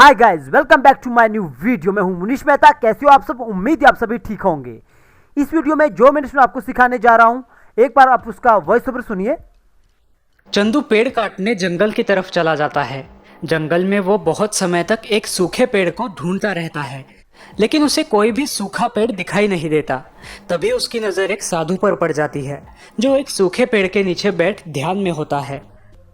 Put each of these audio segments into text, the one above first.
Hi guys, welcome back to my new video. मैं हूं मुनीश मेहता। कैसे हो आप सब? उम्मीद है आप सभी ठीक होंगे। इस वीडियो में जो मैं आपको सिखाने जा रहा हूं, एक बार आप उसका वॉइस ओवर सुनिए। चंदू पेड़ काटने जंगल की तरफ चला जाता है। जंगल में वो बहुत समय तक एक सूखे पेड़ को ढूंढता रहता है, लेकिन उसे कोई भी सूखा पेड़ दिखाई नहीं देता। तभी उसकी नज़र एक साधु पर पड़ जाती है, जो एक सूखे पेड़ के नीचे बैठ ध्यान में होता है।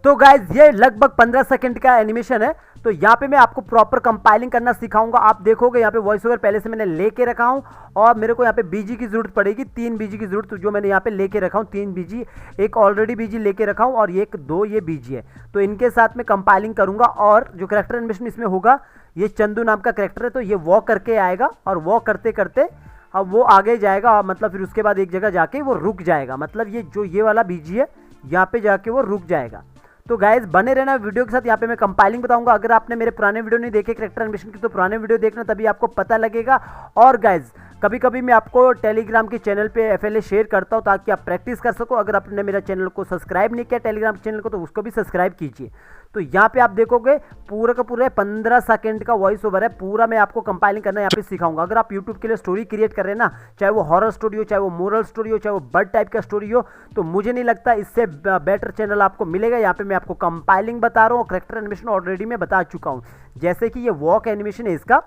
तो गाइज ये लगभग 15 सेकंड का एनिमेशन है। तो यहाँ पे मैं आपको प्रॉपर कंपाइलिंग करना सिखाऊंगा। आप देखोगे यहाँ पे वॉइस ओवर पहले से मैंने लेके रखा हूँ और मेरे को यहाँ पे बीजी की जरूरत पड़ेगी, 3 बीजी की जरूरत, जो मैंने यहाँ पे लेके रखा हूँ 3 बीजी। एक ऑलरेडी बीजी लेके रखा हूँ और एक दो ये बीजी है। तो इनके साथ मैं कंपाइलिंग करूंगा और जो करेक्टर एनिमेशन इसमें होगा, ये चंदू नाम का करेक्टर है। तो ये वॉक करके आएगा और वॉक करते करते अब वो आगे जाएगा, मतलब फिर उसके बाद एक जगह जाके वो रुक जाएगा। मतलब ये जो ये वाला बीजी है, यहाँ पे जाके वो रुक जाएगा। तो गाइज बने रहना वीडियो के साथ। यहाँ पे मैं कंपाइलिंग बताऊंगा। अगर आपने मेरे पुराने वीडियो नहीं देखे करेक्टर एनिमेशन की, तो पुराने वीडियो देखना, तभी आपको पता लगेगा। और गाइज कभी कभी मैं आपको टेलीग्राम के चैनल पे एफएलए शेयर करता हूँ, ताकि आप प्रैक्टिस कर सको। अगर आपने मेरा चैनल को सब्सक्राइब नहीं किया टेलीग्राम चैनल को, तो उसको भी सब्सक्राइब कीजिए। तो यहाँ पे आप देखोगे पूरा का पूरा 15 सेकंड का वॉइस ओवर है। पूरा मैं आपको कंपाइलिंग करना यहाँ पे सिखाऊंगा। अगर आप यूट्यूब के लिए स्टोरी क्रिएट कर रहे हैं ना, चाहे वो हॉरर स्टोरी हो, चाहे वो मोरल स्टोरी हो, चाहे वो बर्ड टाइप का स्टोरी हो, तो मुझे नहीं लगता इससे बेटर चैनल आपको मिलेगा। यहाँ पे मैं आपको कंपाइलिंग बता रहा हूँ, करेक्टर एनिमेशन ऑलरेडी मैं बता चुका हूँ। जैसे कि ये वॉक एनिमेशन है इसका,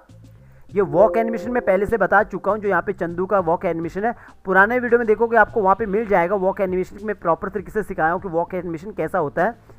ये वॉक एनिमेशन मैं पहले से बता चुका हूँ। जो यहाँ पे चंदू का वॉक एनिमेशन है, पुराने वीडियो में देखोगे आपको वहाँ पे मिल जाएगा। वॉक एनिमेशन में प्रॉपर तरीके से सिखाया हूँ कि वॉक एनिमेशन कैसा होता है।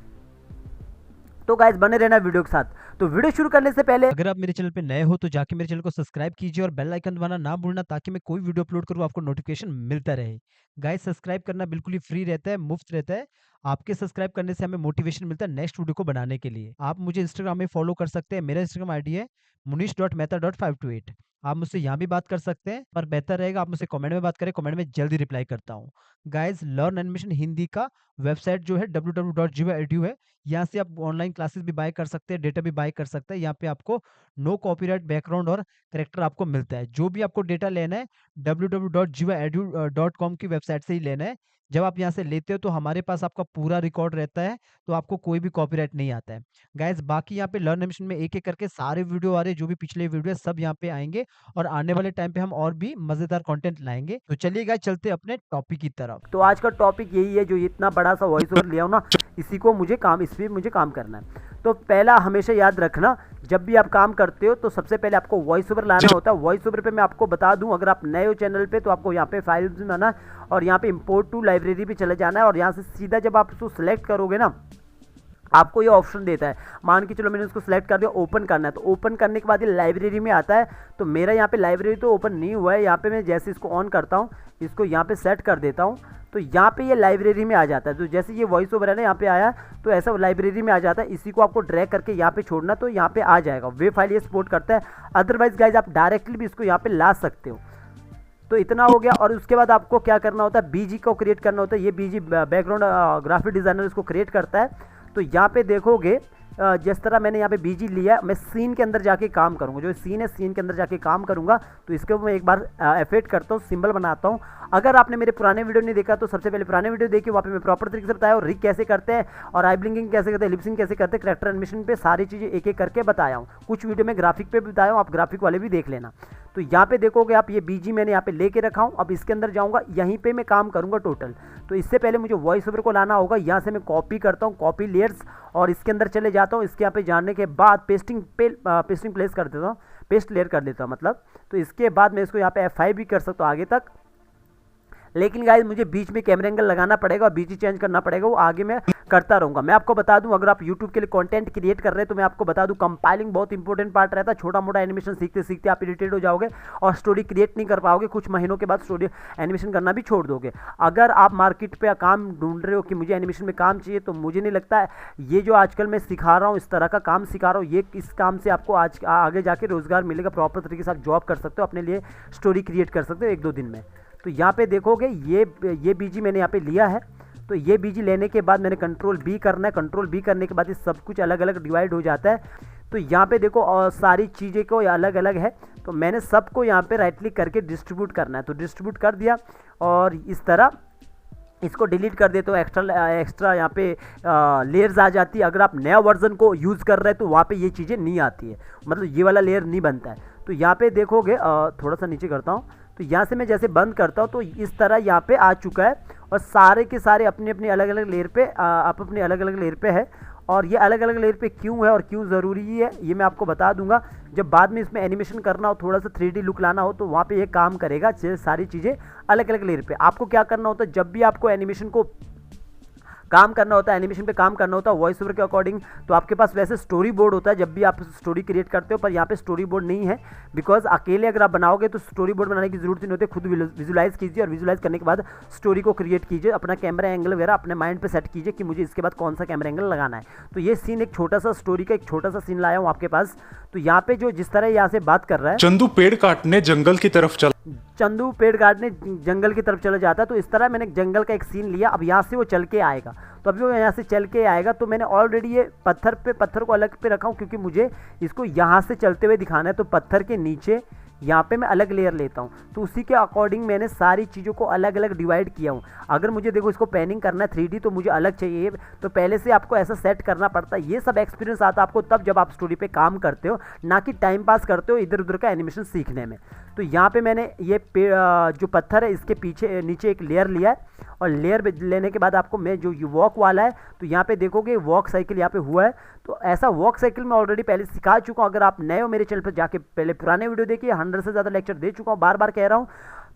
तो गाइस बने रहना वीडियो के साथ। तो वीडियो शुरू करने से पहले अगर आप मेरे चैनल पे नए हो तो जाके मेरे चैनल को सब्सक्राइब कीजिए और बेल आइकन दबाना ना भूलना, ताकि मैं कोई वीडियो अपलोड करूँ आपको नोटिफिकेशन मिलता रहे। गाइस सब्सक्राइब करना बिल्कुल ही फ्री रहता है, मुफ्त रहता है। आपके सब्सक्राइब करने से हमें मोटिवेशन मिलता है नेक्स्ट वीडियो को बनाने के लिए। आप मुझे इंस्टाग्राम में फॉलो कर सकते हैं। मेरा इंस्टाग्राम आईडी है munish.mehta.528। आप मुझसे यहाँ भी बात कर सकते हैं, पर बेहतर रहेगा आप मुझसे कमेंट में बात करें। कमेंट में जल्दी रिप्लाई करता हूँ। गाइस लर्न एनिमेशन हिंदी का वेबसाइट जो है www.jiva.edu है। यहाँ से आप ऑनलाइन क्लासेस भी बाय कर सकते हैं, डेटा भी बाय कर सकते हैं। यहाँ पे आपको नो कॉपीराइट बैकग्राउंड और करेक्टर आपको मिलता है। जो भी आपको डेटा लेना है www.jivaedu.com की वेबसाइट से ही लेना है। जब आप यहाँ से लेते हो तो हमारे पास आपका पूरा रिकॉर्ड रहता है, तो आपको कोई भी कॉपीराइट नहीं आता है। गाइस बाकी यहाँ पे लर्न एनिमेशन में एक एक करके सारे वीडियो आ रहे हैं, जो भी पिछले वीडियो है सब यहाँ पे आएंगे, और आने वाले टाइम पे हम और भी मजेदार कंटेंट लाएंगे। तो चलिए गाइस चलते अपने टॉपिक की तरफ। तो आज का टॉपिक यही है, जो इतना बड़ा सा वॉइस ओवर लिया हूँ ना, इसी को मुझे काम, इस पर मुझे काम करना है। तो पहला हमेशा याद रखना, जब भी आप काम करते हो तो सबसे पहले आपको वॉइस ओवर लाना होता है। वॉइस ओवर पे मैं आपको बता दूं, अगर आप नए हो चैनल पे, तो आपको यहाँ पे फाइल्स में आना है और यहाँ पे इंपोर्ट टू लाइब्रेरी पे चले जाना है। और यहाँ से सीधा जब आप उसको सिलेक्ट करोगे ना, आपको ये ऑप्शन देता है। मान के चलो मैंने उसको सिलेक्ट कर दिया, ओपन करना है। तो ओपन करने के बाद ये लाइब्रेरी में आता है। तो मेरा यहाँ पे लाइब्रेरी तो ओपन नहीं हुआ है। यहाँ पे मैं जैसे इसको ऑन करता हूँ, इसको यहाँ पे सेट कर देता हूँ, तो यहाँ पे ये लाइब्रेरी में आ जाता है। तो जैसे ये वॉइस ओवर है ना, यहाँ पे आया, तो ऐसा लाइब्रेरी में आ जाता है। इसी को आपको ड्रैग करके यहाँ पे छोड़ना, तो यहाँ पे आ जाएगा। वे फाइल ये सपोर्ट करता है। अदरवाइज गाइज आप डायरेक्टली भी इसको यहाँ पे ला सकते हो। तो इतना हो गया। और उसके बाद आपको क्या करना होता है, बीजी को क्रिएट करना होता है। ये बीजी बैकग्राउंड ग्राफिक डिजाइनर इसको क्रिएट करता है। तो यहाँ पे देखोगे जिस तरह मैंने यहाँ पे बीजी लिया, मैं सीन के अंदर जाके काम करूँगा। जो सीन है, सीन के अंदर जाके काम करूँगा। तो इसके ऊपर मैं एक बार एफेक्ट करता हूँ, सिंबल बनाता हूँ। अगर आपने मेरे पुराने वीडियो नहीं देखा, तो सबसे पहले पुराने वीडियो देखिए, वहाँ पे मैं प्रॉपर तरीके से बताया, और रिग कैसे करते हैं, और आई ब्लिंकिंग कैसे करते हैं, लिपसिंग कैसे करते हैं, करेक्टर एनिमेशन पे सारी चीज़ें एक एक करके बताया हूँ। कुछ वीडियो में ग्राफिक पे भी बताया हूँ, आप ग्राफिक वाले भी देख लेना। तो यहाँ पे देखोगे आप, ये बीजी मैंने यहाँ पे लेके रखा हूँ। अब इसके अंदर जाऊँगा, यहीं पे मैं काम करूँगा टोटल। तो इससे पहले मुझे वॉइस ओवर को लाना होगा। यहाँ से मैं कॉपी करता हूँ, कॉपी लेयर्स, और इसके अंदर चले जाता हूँ। इसके यहाँ पे जाने के बाद पेस्टिंग प्लेस कर देता हूँ, पेस्ट लेयर कर देता हूँ मतलब। तो इसके बाद मैं इसको यहाँ पे F5 भी कर सकता हूँ आगे तक। लेकिन गाइस मुझे बीच में कैमरा एंगल लगाना पड़ेगा और बीच चेंज करना पड़ेगा, वो आगे मैं करता रहूँगा। मैं आपको बता दूं, अगर आप YouTube के लिए कंटेंट क्रिएट कर रहे हैं, तो मैं आपको बता दूं, कंपाइलिंग बहुत इंपॉर्टेंट पार्ट रहता है। छोटा मोटा एनिमेशन सीखते सीखते आप इरिटेट हो जाओगे और स्टोरी क्रिएट नहीं कर पाओगे। कुछ महीनों के बाद स्टोरी एनिमेशन करना भी छोड़ दोगे। अगर आप मार्केट पर काम ढूंढ रहे हो कि मुझे एनिमेशन में काम चाहिए, तो मुझे नहीं लगता ये जो आजकल मैं सिखा रहा हूँ, इस तरह का काम सिखा रहा हूँ, ये इस काम से आपको आज आगे जाके रोजगार मिलेगा। प्रॉपर तरीके से आप जॉब कर सकते हो, अपने लिए स्टोरी क्रिएट कर सकते हो 1-2 दिन में। तो यहाँ पे देखोगे ये बीजी मैंने यहाँ पे लिया है। तो ये बीजी लेने के बाद मैंने कंट्रोल बी करना है। कंट्रोल बी करने के बाद ये सब कुछ अलग अलग डिवाइड हो जाता है। तो यहाँ पे देखो, और सारी चीज़ें को अलग अलग है। तो मैंने सबको यहाँ पे राइट क्लिक करके डिस्ट्रीब्यूट करना है। तो डिस्ट्रीब्यूट कर दिया, और इस तरह इसको डिलीट कर देते हो, एक्स्ट्रा यहाँ पे लेयर्स आ जाती है। अगर आप नया वर्जन को यूज़ कर रहे हैं तो वहाँ पे ये चीज़ें नहीं आती है, मतलब ये वाला लेयर नहीं बनता है। तो यहाँ पे देखोगे थोड़ा सा नीचे करता हूँ, तो यहाँ से मैं जैसे बंद करता हूँ तो इस तरह यहाँ पे आ चुका है, और सारे के सारे अपने अपने अलग अलग लेयर पे आप अपने अलग अलग लेयर पे है। और ये अलग अलग लेयर पे क्यों है और क्यों ज़रूरी है ये मैं आपको बता दूंगा। जब बाद में इसमें एनिमेशन करना हो, थोड़ा सा 3D लुक लाना हो, तो वहाँ पे ये काम करेगा। सारी चीज़ें अलग अलग लेयर पे आपको क्या करना होता है, जब भी आपको एनिमेशन को काम करना होता है, एनिमेशन पे काम करना होता है वॉइस ओवर के अकॉर्डिंग, तो आपके पास वैसे स्टोरी बोर्ड होता है जब भी आप स्टोरी क्रिएट करते हो, पर यहाँ पे स्टोरी बोर्ड नहीं है। बिकॉज अकेले अगर आप बनाओगे तो स्टोरी बोर्ड बनाने की जरूरत नहीं होती, खुद विजुलाइज कीजिए और विजुलाइज करने के बाद स्टोरी को क्रिएट कीजिए, अपना कैमरा एंगल वगैरह अपने माइंड पे सेट कीजिए कि मुझे इसके बाद कौन सा कैमरा एंगल लगाना है। तो ये सीन एक छोटा सा स्टोरी का एक छोटा सा सीन लाया हूँ आपके पास। तो यहाँ पे जो जिस तरह यहाँ से बात कर रहा है, चंदू पेड़ काटने जंगल की तरफ चला। चंदू पेड़ काटने जंगल की तरफ चला जाता है। तो इस तरह मैंने जंगल का एक सीन लिया। अब यहाँ से वो चल के आएगा, तो अभी वो यहाँ से चल के आएगा, तो मैंने ऑलरेडी ये पत्थर को अलग पे रखा हूँ क्योंकि मुझे इसको यहाँ से चलते हुए दिखाना है। तो पत्थर के नीचे यहाँ पे मैं अलग लेयर लेता हूँ, तो उसी के अकॉर्डिंग मैंने सारी चीज़ों को अलग अलग डिवाइड किया हूँ। अगर मुझे देखो इसको पैनिंग करना है 3D तो मुझे अलग चाहिए, तो पहले से आपको ऐसा सेट करना पड़ता है। ये सब एक्सपीरियंस आता है आपको तब जब आप स्टोरी पे काम करते हो, ना कि टाइम पास करते हो इधर उधर का एनिमेशन सीखने में। तो यहाँ पे मैंने ये जो पत्थर है इसके पीछे नीचे एक लेयर लिया है, और लेयर लेने के बाद आपको मैं जो वॉक वाला है, तो यहाँ पे देखोगे वॉक साइकिल यहाँ पे हुआ है। तो ऐसा वॉक साइकिल मैं ऑलरेडी पहले सिखा चुका हूँ। अगर आप नए हो मेरे चैनल पर जाके पहले पुराने वीडियो देखिए, 100 से ज़्यादा लेक्चर दे चुका हूँ, बार बार कह रहा हूँ।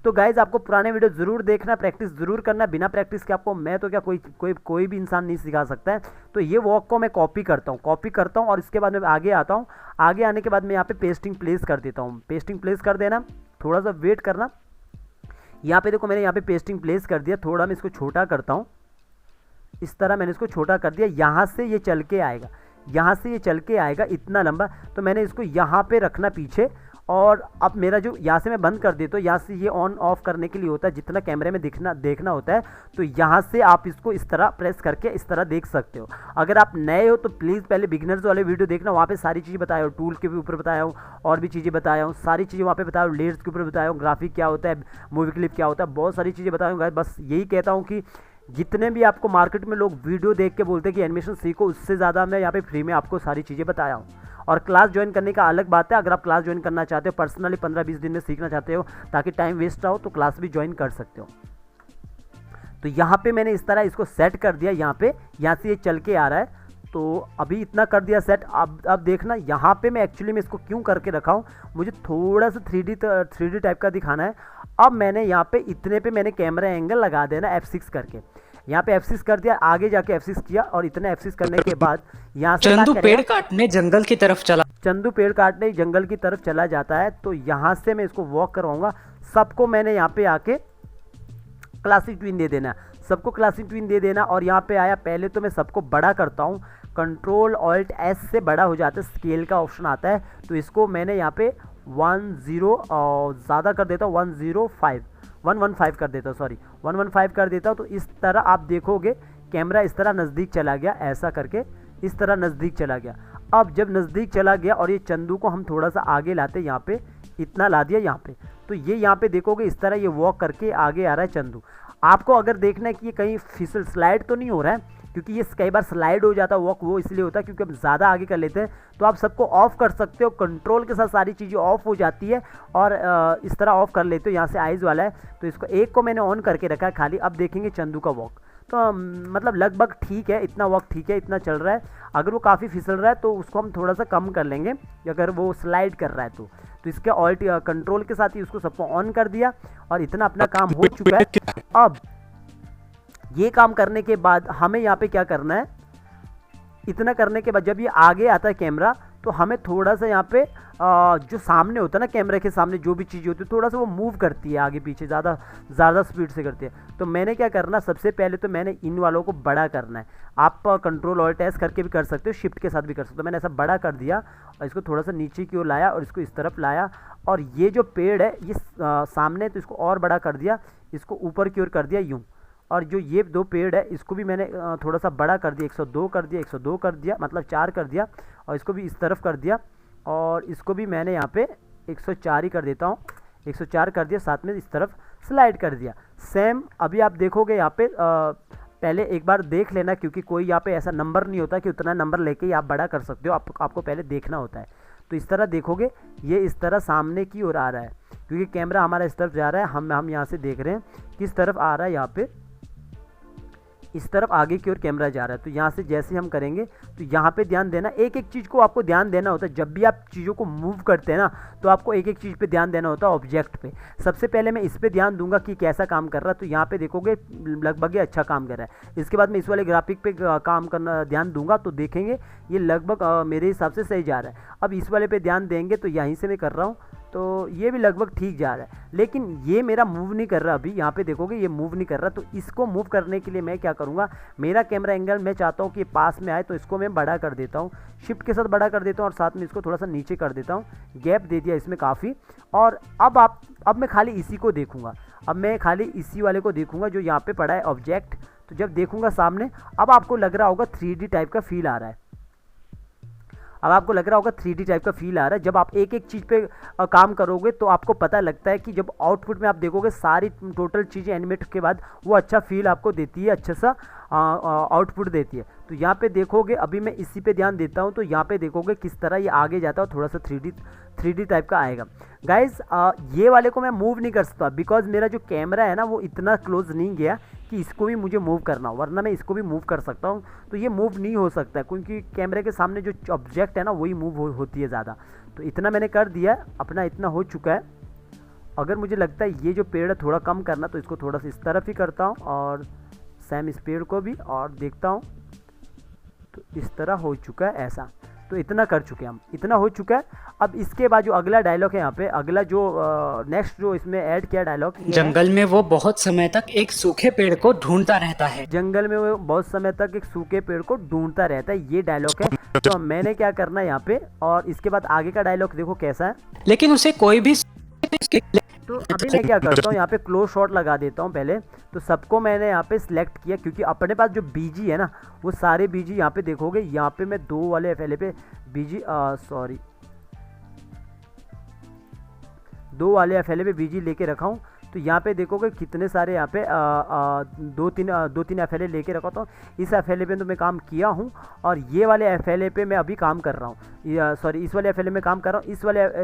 तो गाइज आपको पुराने वीडियो जरूर देखना, प्रैक्टिस जरूर करना। बिना प्रैक्टिस के आपको मैं तो क्या कोई भी इंसान नहीं सिखा सकता है। तो ये वॉक को मैं कॉपी करता हूँ और इसके बाद मैं आगे आता हूँ। आगे आने के बाद मैं यहाँ पे पेस्टिंग प्लेस कर देता हूँ। पेस्टिंग प्लेस कर देना, थोड़ा सा वेट करना। यहाँ पे देखो मैंने यहाँ पे पेस्टिंग प्लेस कर दिया। थोड़ा मैं इसको छोटा करता हूँ, इस तरह मैंने इसको छोटा कर दिया। यहाँ से ये चल के आएगा, यहाँ से ये चल के आएगा इतना लंबा, तो मैंने इसको यहाँ पे रखना पीछे। और अब मेरा जो यहाँ से मैं बंद कर देता हूँ, यहाँ से ये ऑन ऑफ करने के लिए होता है, जितना कैमरे में देखना होता है। तो यहाँ से आप इसको इस तरह प्रेस करके इस तरह देख सकते हो। अगर आप नए हो तो प्लीज़ पहले बिगिनर्स वाले वीडियो देखना, वहाँ पे सारी चीज़ें बताया हूँ, टूल के भी ऊपर बताया हूँ, और भी चीज़ें बताया हूँ, सारी चीज़ें वहाँ पे बताया हूँ, लेयर्स के ऊपर बताया हूँ, ग्राफिक क्या होता है, मूवी क्लिप क्या होता है, बहुत सारी चीज़ें बताया हूँ। बस यही कहता हूँ कि जितने भी आपको मार्केट में लोग वीडियो देख के बोलते हैं कि एनिमेशन सीखो, उससे ज़्यादा मैं यहाँ पे फ्री में आपको सारी चीज़ें बताया हूँ। और क्लास ज्वाइन करने का अलग बात है। अगर आप क्लास ज्वाइन करना चाहते हो, पर्सनली 15-20 दिन में सीखना चाहते हो ताकि टाइम वेस्ट ना हो, तो क्लास भी ज्वाइन कर सकते हो। तो यहाँ पे मैंने इस तरह इसको सेट कर दिया। यहाँ से ये चल के आ रहा है, तो अभी इतना कर दिया सेट। अब देखना यहाँ पे मैं एक्चुअली में इसको क्यों करके रखा हूँ, मुझे थोड़ा सा 3D टाइप का दिखाना है। अब मैंने यहाँ पे इतने पे मैंने कैमरा एंगल लगा देना F6 करके। यहाँ पे F6 कर दिया, आगे जाके F6 किया, और इतना F6 करने के बाद यहाँ से चंदू पेड़ काटने जंगल की तरफ चला। चंदू पेड़ काटने जंगल की तरफ चला जाता है। तो यहाँ से मैं इसको वॉक करवाऊंगा। सबको मैंने यहाँ पे आके क्लासिक ट्विन दे देना, सबको क्लासिक ट्विन दे देना। और यहाँ पे आया, पहले तो मैं सबको बड़ा करता हूँ, Ctrl+Alt+S से बड़ा हो जाता है, स्केल का ऑप्शन आता है। तो इसको मैंने यहाँ पे 10 ज़्यादा कर देता हूँ, 115 कर देता हूँ, सॉरी 115 कर देता हूँ। तो इस तरह आप देखोगे कैमरा इस तरह नज़दीक चला गया, ऐसा करके इस तरह नज़दीक चला गया। अब जब नज़दीक चला गया और ये चंदू को हम थोड़ा सा आगे लाते, यहाँ पे इतना ला दिया यहाँ पे, तो ये यहाँ पे देखोगे इस तरह ये वॉक करके आगे आ रहा है चंदू। आपको अगर देखना है कि ये कहीं फिसल स्लाइड तो नहीं हो रहा है, क्योंकि ये कई बार स्लाइड हो जाता है वॉक, वो इसलिए होता है क्योंकि हम ज़्यादा आगे कर लेते हैं। तो आप सबको ऑफ कर सकते हो, कंट्रोल के साथ सारी चीज़ें ऑफ हो जाती है, और इस तरह ऑफ कर लेते हो। यहाँ से आइज़ वाला है, तो इसको एक को मैंने ऑन करके रखा है खाली। अब देखेंगे चंदू का वॉक, तो मतलब लगभग ठीक है, इतना वॉक ठीक है, इतना चल रहा है। अगर वो काफ़ी फिसल रहा है तो उसको हम थोड़ा सा कम कर लेंगे, अगर वो स्लाइड कर रहा है तो इसके ऑल्ट कंट्रोल के साथ ही उसको सबको ऑन कर दिया, और इतना अपना काम हो चुका है। अब ये काम करने के बाद हमें यहाँ पे क्या करना है, इतना करने के बाद जब ये आगे आता है कैमरा, तो हमें थोड़ा सा यहाँ पे जो सामने होता है ना, कैमरे के सामने जो भी चीज़ें होती है, थोड़ा सा वो मूव करती है आगे पीछे, ज़्यादा स्पीड से करती है। तो मैंने क्या करना, सबसे पहले तो मैंने इन वालों को बड़ा करना है। आप Ctrl+Alt+S करके भी कर सकते हो, शिफ्ट के साथ भी कर सकते हो। मैंने ऐसा बड़ा कर दिया और इसको थोड़ा सा नीचे की ओर लाया और इसको इस तरफ लाया, और ये जो पेड़ है ये सामने, तो इसको और बड़ा कर दिया, इसको ऊपर की ओर कर दिया यूँ। और जो ये दो पेड़ है इसको भी मैंने थोड़ा सा बड़ा कर दिया, 102 कर दिया, 102 कर दिया, मतलब 4 कर दिया, और इसको भी इस तरफ कर दिया, और इसको भी मैंने यहाँ पे 104 ही कर देता हूँ, 104 कर दिया, साथ में इस तरफ स्लाइड कर दिया। सेम अभी आप देखोगे यहाँ पे पहले एक बार देख लेना, क्योंकि कोई यहाँ पे ऐसा नंबर नहीं होता कि उतना नंबर लेके ही आप बड़ा कर सकते हो, आपको पहले देखना होता है। तो इस तरह देखोगे ये इस तरह सामने की ओर आ रहा है, क्योंकि कैमरा हमारा इस तरफ जा रहा है, हम यहाँ से देख रहे हैं किस तरफ आ रहा है, यहाँ पे इस तरफ आगे की ओर कैमरा जा रहा है। तो यहाँ से जैसे हम करेंगे तो यहाँ पे ध्यान देना, एक एक चीज़ को आपको ध्यान देना होता है। जब भी आप चीज़ों को मूव करते हैं ना, तो आपको एक एक चीज़ पे ध्यान देना होता है, ऑब्जेक्ट पे। सबसे पहले मैं इस पे ध्यान दूंगा कि कैसा काम कर रहा है, तो यहाँ पे देखोगे लगभग ये अच्छा काम कर रहा है। इसके बाद मैं इस वाले ग्राफिक पे काम करना ध्यान दूंगा, तो देखेंगे ये लगभग मेरे हिसाब से सही जा रहा है। अब इस वाले पे ध्यान देंगे तो यहीं से मैं कर रहा हूँ, तो ये भी लगभग ठीक जा रहा है, लेकिन ये मेरा मूव नहीं कर रहा। अभी यहाँ पे देखोगे ये मूव नहीं कर रहा, तो इसको मूव करने के लिए मैं क्या करूँगा, मेरा कैमरा एंगल मैं चाहता हूँ कि पास में आए, तो इसको मैं बड़ा कर देता हूँ, शिफ्ट के साथ बड़ा कर देता हूँ, और साथ में इसको थोड़ा सा नीचे कर देता हूँ। गैप दे दिया इसमें काफ़ी। और अब मैं खाली इसी को देखूँगा, अब मैं खाली इसी वाले को देखूँगा जो यहाँ पे पड़ा है ऑब्जेक्ट। तो जब देखूँगा सामने, अब आपको लग रहा होगा 3D टाइप का फील आ रहा है। अब आपको लग रहा होगा 3D टाइप का फील आ रहा है। जब आप एक एक चीज़ पे काम करोगे तो आपको पता लगता है कि जब आउटपुट में आप देखोगे सारी टोटल चीज़ें एनिमेट के बाद वो अच्छा फील आपको देती है, अच्छा सा आउटपुट देती है। तो यहाँ पे देखोगे, अभी मैं इसी पे ध्यान देता हूँ, तो यहाँ पे देखोगे किस तरह ये आगे जाता है, थोड़ा सा 3D टाइप का आएगा। गाइज ये वाले को मैं मूव नहीं कर सकता, बिकॉज मेरा जो कैमरा है ना वो इतना क्लोज नहीं गया कि इसको भी मुझे मूव करना हो, वरना मैं इसको भी मूव कर सकता हूँ। तो ये मूव नहीं हो सकता है, क्योंकि कैमरे के सामने जो ऑब्जेक्ट है ना वही मूव होती है ज़्यादा। तो इतना मैंने कर दिया है, अपना इतना हो चुका है। अगर मुझे लगता है ये जो पेड़ है थोड़ा कम करना, तो इसको थोड़ा सा इस तरफ ही करता हूँ, और सेम इस पेड़ को भी, और देखता हूँ तो इस तरह हो चुका है ऐसा। तो इतना कर चुके हैं हम, इतना हो चुका है। अब इसके बाद जो अगला डायलॉग है यहाँ पे, अगला जो नेक्स्ट जो इसमें ऐड किया डायलॉग, जंगल में वो बहुत समय तक एक सूखे पेड़ को ढूंढता रहता है। जंगल में वो बहुत समय तक एक सूखे पेड़ को ढूंढता रहता है, ये डायलॉग है। तो मैंने क्या करना है यहाँ पे, और इसके बाद आगे का डायलॉग देखो कैसा है। लेकिन उसे कोई भी तो अभी मैं क्या करता हूँ, यहाँ पे क्लोज शॉट लगा देता हूँ पहले। तो सबको मैंने यहाँ पे सिलेक्ट किया, क्योंकि अपने पास जो बीजी है ना वो सारे बीजी यहाँ पे देखोगे। यहाँ पे मैं 2 वाले FLA पे बीजी 2 वाले FLA पे बीजी लेके रखा हूँ। तो यहाँ पे देखोगे कितने सारे यहाँ पे 2-3 FLA लेके रखा था। इस FLA पे तो मैं काम किया हूँ, और ये वाले FLA पे मैं अभी काम कर रहा हूँ, सॉरी इस वाले FLA में काम कर रहा हूँ।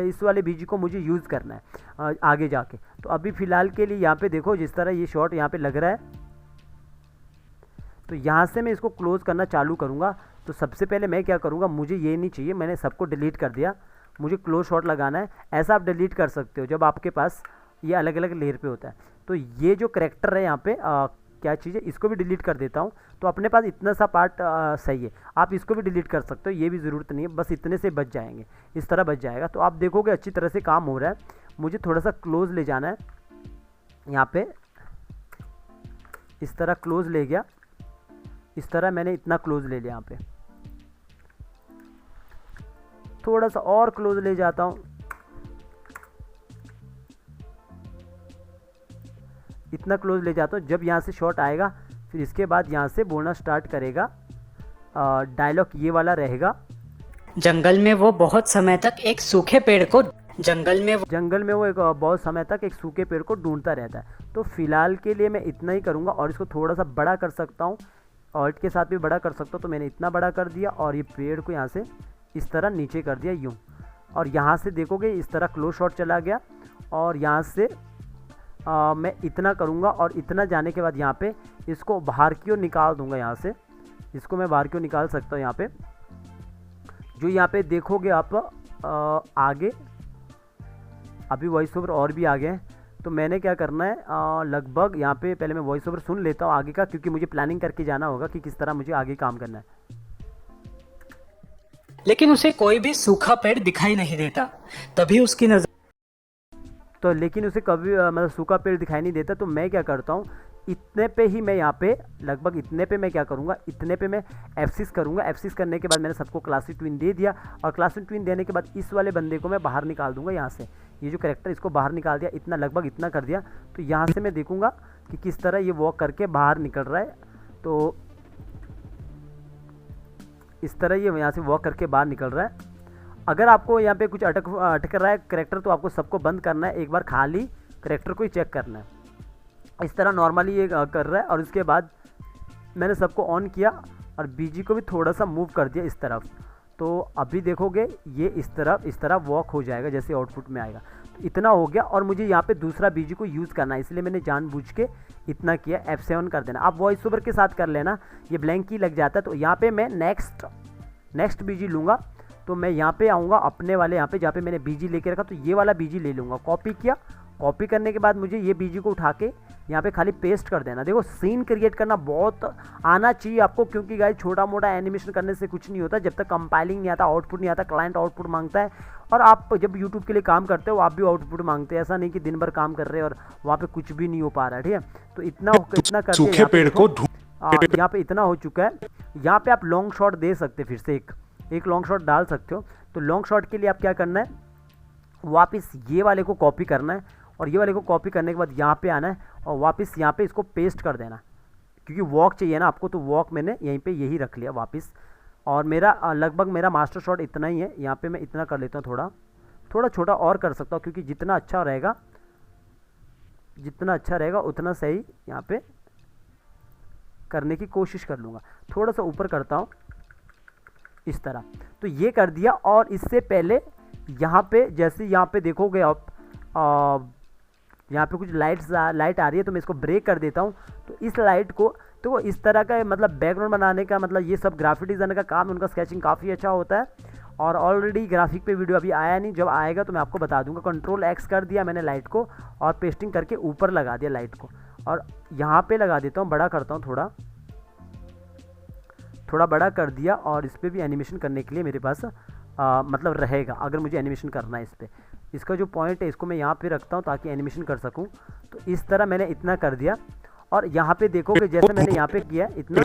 इस वाले बीजी को मुझे यूज़ करना है आगे जाके। तो अभी फ़िलहाल के लिए यहाँ पे देखो जिस तरह ये शॉट यहाँ पे लग रहा है, तो यहाँ से मैं इसको क्लोज़ करना चालू करूँगा। तो सबसे पहले मैं क्या करूँगा, मुझे ये नहीं चाहिए, मैंने सबको डिलीट कर दिया, मुझे क्लोज शॉट लगाना है। ऐसा आप डिलीट कर सकते हो जब आपके पास ये अलग अलग लेयर पे होता है। तो ये जो करेक्टर है यहाँ पे क्या चीज़ है, इसको भी डिलीट कर देता हूँ। तो अपने पास इतना सा पार्ट सही है, आप इसको भी डिलीट कर सकते हो, ये भी ज़रूरत नहीं है, बस इतने से बच जाएंगे, इस तरह बच जाएगा। तो आप देखोगे अच्छी तरह से काम हो रहा है। मुझे थोड़ा सा क्लोज ले जाना है, यहाँ पे इस तरह क्लोज ले गया, इस तरह मैंने इतना क्लोज ले लिया। यहाँ पे थोड़ा सा और क्लोज ले जाता हूँ, इतना क्लोज ले जाता हूँ। जब यहाँ से शॉट आएगा फिर इसके बाद यहाँ से बोलना स्टार्ट करेगा, डायलॉग ये वाला रहेगा। जंगल में वो बहुत समय तक एक सूखे पेड़ को जंगल में वो एक बहुत समय तक एक सूखे पेड़ को ढूंढता रहता है। तो फिलहाल के लिए मैं इतना ही करूँगा, और इसको थोड़ा सा बड़ा कर सकता हूँ, ऑल्ट के साथ भी बड़ा कर सकता हूँ। तो मैंने इतना बड़ा कर दिया, और ये पेड़ को यहाँ से इस तरह नीचे कर दिया यूँ, और यहाँ से देखोगे इस तरह क्लोज शॉट चला गया। और यहाँ से मैं इतना करूँगा, और इतना जाने के बाद यहाँ पे इसको बाहर की ओर निकाल दूँगा। यहाँ से इसको मैं बाहर की ओर निकाल सकता हूँ। यहाँ पे जो यहाँ पे देखोगे आप आगे अभी वॉइस ओवर और भी आगे हैं। तो मैंने क्या करना है, लगभग यहाँ पे पहले मैं वॉइस ओवर सुन लेता हूँ आगे का, क्योंकि मुझे प्लानिंग करके जाना होगा कि किस तरह मुझे आगे काम करना है। लेकिन उसे कोई भी सूखा पेड़ दिखाई नहीं देता। तभी उसकी नजर तो लेकिन उसे कभी मतलब सूखा पेड़ दिखाई नहीं देता। तो मैं क्या करता हूँ, इतने पे ही मैं यहाँ पे लगभग इतने पे मैं क्या करूँगा, इतने पे मैं F6 करूँगा। F6 करने के बाद मैंने सबको क्लासिक ट्विन दे दिया, और क्लासिक ट्विन देने के बाद इस वाले बंदे को मैं बाहर निकाल दूंगा। यहाँ से ये जो कैरेक्टर, इसको बाहर निकाल दिया, इतना लगभग इतना कर दिया। तो यहाँ से मैं देखूँगा कि किस तरह ये वॉक करके बाहर निकल रहा है। तो इस तरह ये यहाँ से वॉक करके बाहर निकल रहा है। अगर आपको यहाँ पे कुछ अटक रहा है कैरेक्टर, तो आपको सबको बंद करना है, एक बार खाली कैरेक्टर को ही चेक करना है। इस तरह नॉर्मली ये कर रहा है। और उसके बाद मैंने सबको ऑन किया और बीजी को भी थोड़ा सा मूव कर दिया इस तरफ। तो अभी देखोगे ये इस तरह वॉक हो जाएगा जैसे आउटपुट में आएगा। तो इतना हो गया और मुझे यहाँ पे दूसरा बीजी को यूज़ करना है, इसलिए मैंने जानबूझ के इतना किया। F7 कर देना। आप वॉइस ओवर के साथ कर लेना, ये ब्लैंक की लग जाता है। तो यहाँ पे मैं नेक्स्ट बीजी लूँगा। तो मैं यहाँ पे आऊँगा अपने वाले यहाँ पे जहाँ पे मैंने बीजी लेके रखा, तो ये वाला बीजी ले लूँगा। कॉपी किया, कॉपी करने के बाद मुझे ये बीजी को उठा के यहाँ पे खाली पेस्ट कर देना। देखो सीन क्रिएट करना बहुत आना चाहिए आपको, क्योंकि गाइस छोटा मोटा एनिमेशन करने से कुछ नहीं होता जब तक कंपाइलिंग नहीं आता, आउटपुट नहीं आता। क्लाइंट आउटपुट मांगता है और आप जब यूट्यूब के लिए काम करते हो आप भी आउटपुट मांगते हैं। ऐसा नहीं कि दिन भर काम कर रहे हैं और वहाँ पे कुछ भी नहीं हो पा रहा है, ठीक है। तो इतना करके सूखे पेड़ को यहाँ पे इतना हो चुका है। यहाँ पे आप लॉन्ग शॉट दे सकते, फिर से एक लॉन्ग शॉट डाल सकते हो। तो लॉन्ग शॉट के लिए आप क्या करना है, वापस ये वाले को कॉपी करना है और ये वाले को कॉपी करने के बाद यहाँ पे आना है और वापस यहाँ पे इसको पेस्ट कर देना, क्योंकि वॉक चाहिए ना आपको। तो वॉक मैंने यहीं पे यही रख लिया वापस। और मेरा लगभग मेरा मास्टर शॉट इतना ही है। यहाँ पे मैं इतना कर लेता हूँ, थोड़ा छोटा और कर सकता हूँ, क्योंकि जितना अच्छा रहेगा उतना सही यहाँ पे करने की कोशिश कर लूँगा। थोड़ा सा ऊपर करता हूँ इस तरह। तो ये कर दिया। और इससे पहले यहाँ पे जैसे यहाँ पे देखोगे आप यहाँ पे कुछ लाइट आ रही है, तो मैं इसको ब्रेक कर देता हूँ। तो इस लाइट को तो इस तरह का मतलब बैकग्राउंड बनाने का मतलब ये सब ग्राफिक डिज़ाइनर का काम, उनका स्केचिंग काफ़ी अच्छा होता है। और ऑलरेडी ग्राफिक पे वीडियो अभी आया नहीं, जब आएगा तो मैं आपको बता दूंगा। कंट्रोल X कर दिया मैंने लाइट को और पेस्टिंग करके ऊपर लगा दिया लाइट को। और यहाँ पे लगा देता हूँ, बड़ा करता हूँ, थोड़ा बड़ा कर दिया। और इस पर भी एनिमेशन करने के लिए मेरे पास मतलब रहेगा, अगर मुझे एनिमेशन करना है इस पर। इसका जो पॉइंट है इसको मैं यहाँ पे रखता हूँ ताकि एनिमेशन कर सकूँ। तो इस तरह मैंने इतना कर दिया। और यहाँ पे देखोगे जैसे मैंने यहाँ पे किया इतना।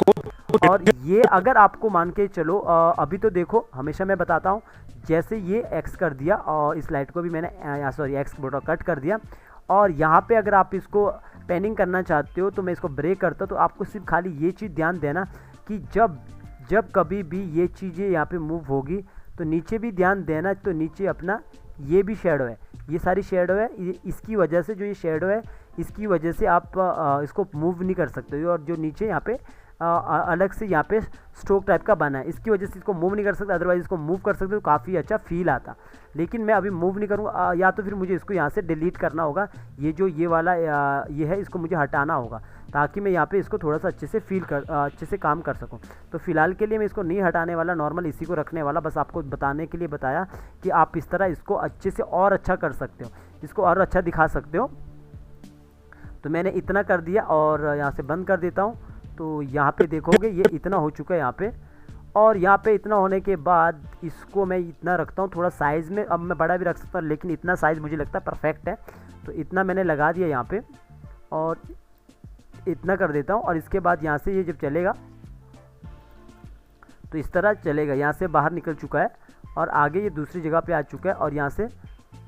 और ये अगर आपको मान के चलो अभी तो देखो, हमेशा मैं बताता हूँ, जैसे ये X कर दिया और इस लाइट को भी मैंने सॉरी X बोटा कट कर दिया। और यहाँ पे अगर आप इसको पैनिंग करना चाहते हो तो मैं इसको ब्रेक करता हूँ। तो आपको सिर्फ खाली ये चीज़ ध्यान देना कि जब कभी भी ये चीज़ें यहाँ पे मूव होगी तो नीचे भी ध्यान देना। तो नीचे अपना ये भी शेडो है, ये सारी शेडो है। इसकी वजह से जो ये शेडो है इसकी वजह से आप इसको मूव नहीं कर सकते हो। और जो नीचे यहाँ पे अलग से यहाँ पे स्ट्रोक टाइप का बना है, इसकी वजह से इसको मूव नहीं कर सकते। अदरवाइज इसको मूव कर सकते तो काफ़ी अच्छा फील आता। लेकिन मैं अभी मूव नहीं करूँगा, या तो फिर मुझे इसको यहाँ से डिलीट करना होगा। ये वाला ये है, इसको मुझे हटाना होगा ताकि मैं यहाँ पे इसको थोड़ा सा अच्छे से काम कर सकूँ। तो फिलहाल के लिए मैं इसको नहीं हटाने वाला, नॉर्मल इसी को रखने वाला। बस आपको बताने के लिए बताया कि आप इस तरह इसको अच्छे से और अच्छा कर सकते हो, इसको और अच्छा दिखा सकते हो। तो मैंने इतना कर दिया और यहाँ से बंद कर देता हूँ। तो यहाँ पे देखोगे ये इतना हो चुका है यहाँ पे। और यहाँ पे इतना होने के बाद इसको मैं इतना रखता हूँ थोड़ा साइज़ में। अब मैं बड़ा भी रख सकता हूँ, लेकिन इतना साइज़ मुझे लगता है परफेक्ट है। तो इतना मैंने लगा दिया यहाँ पे और इतना कर देता हूँ। और इसके बाद यहाँ से ये जब चलेगा तो इस तरह चलेगा। यहाँ से बाहर निकल चुका है और आगे ये दूसरी जगह पे आ चुका है और यहाँ से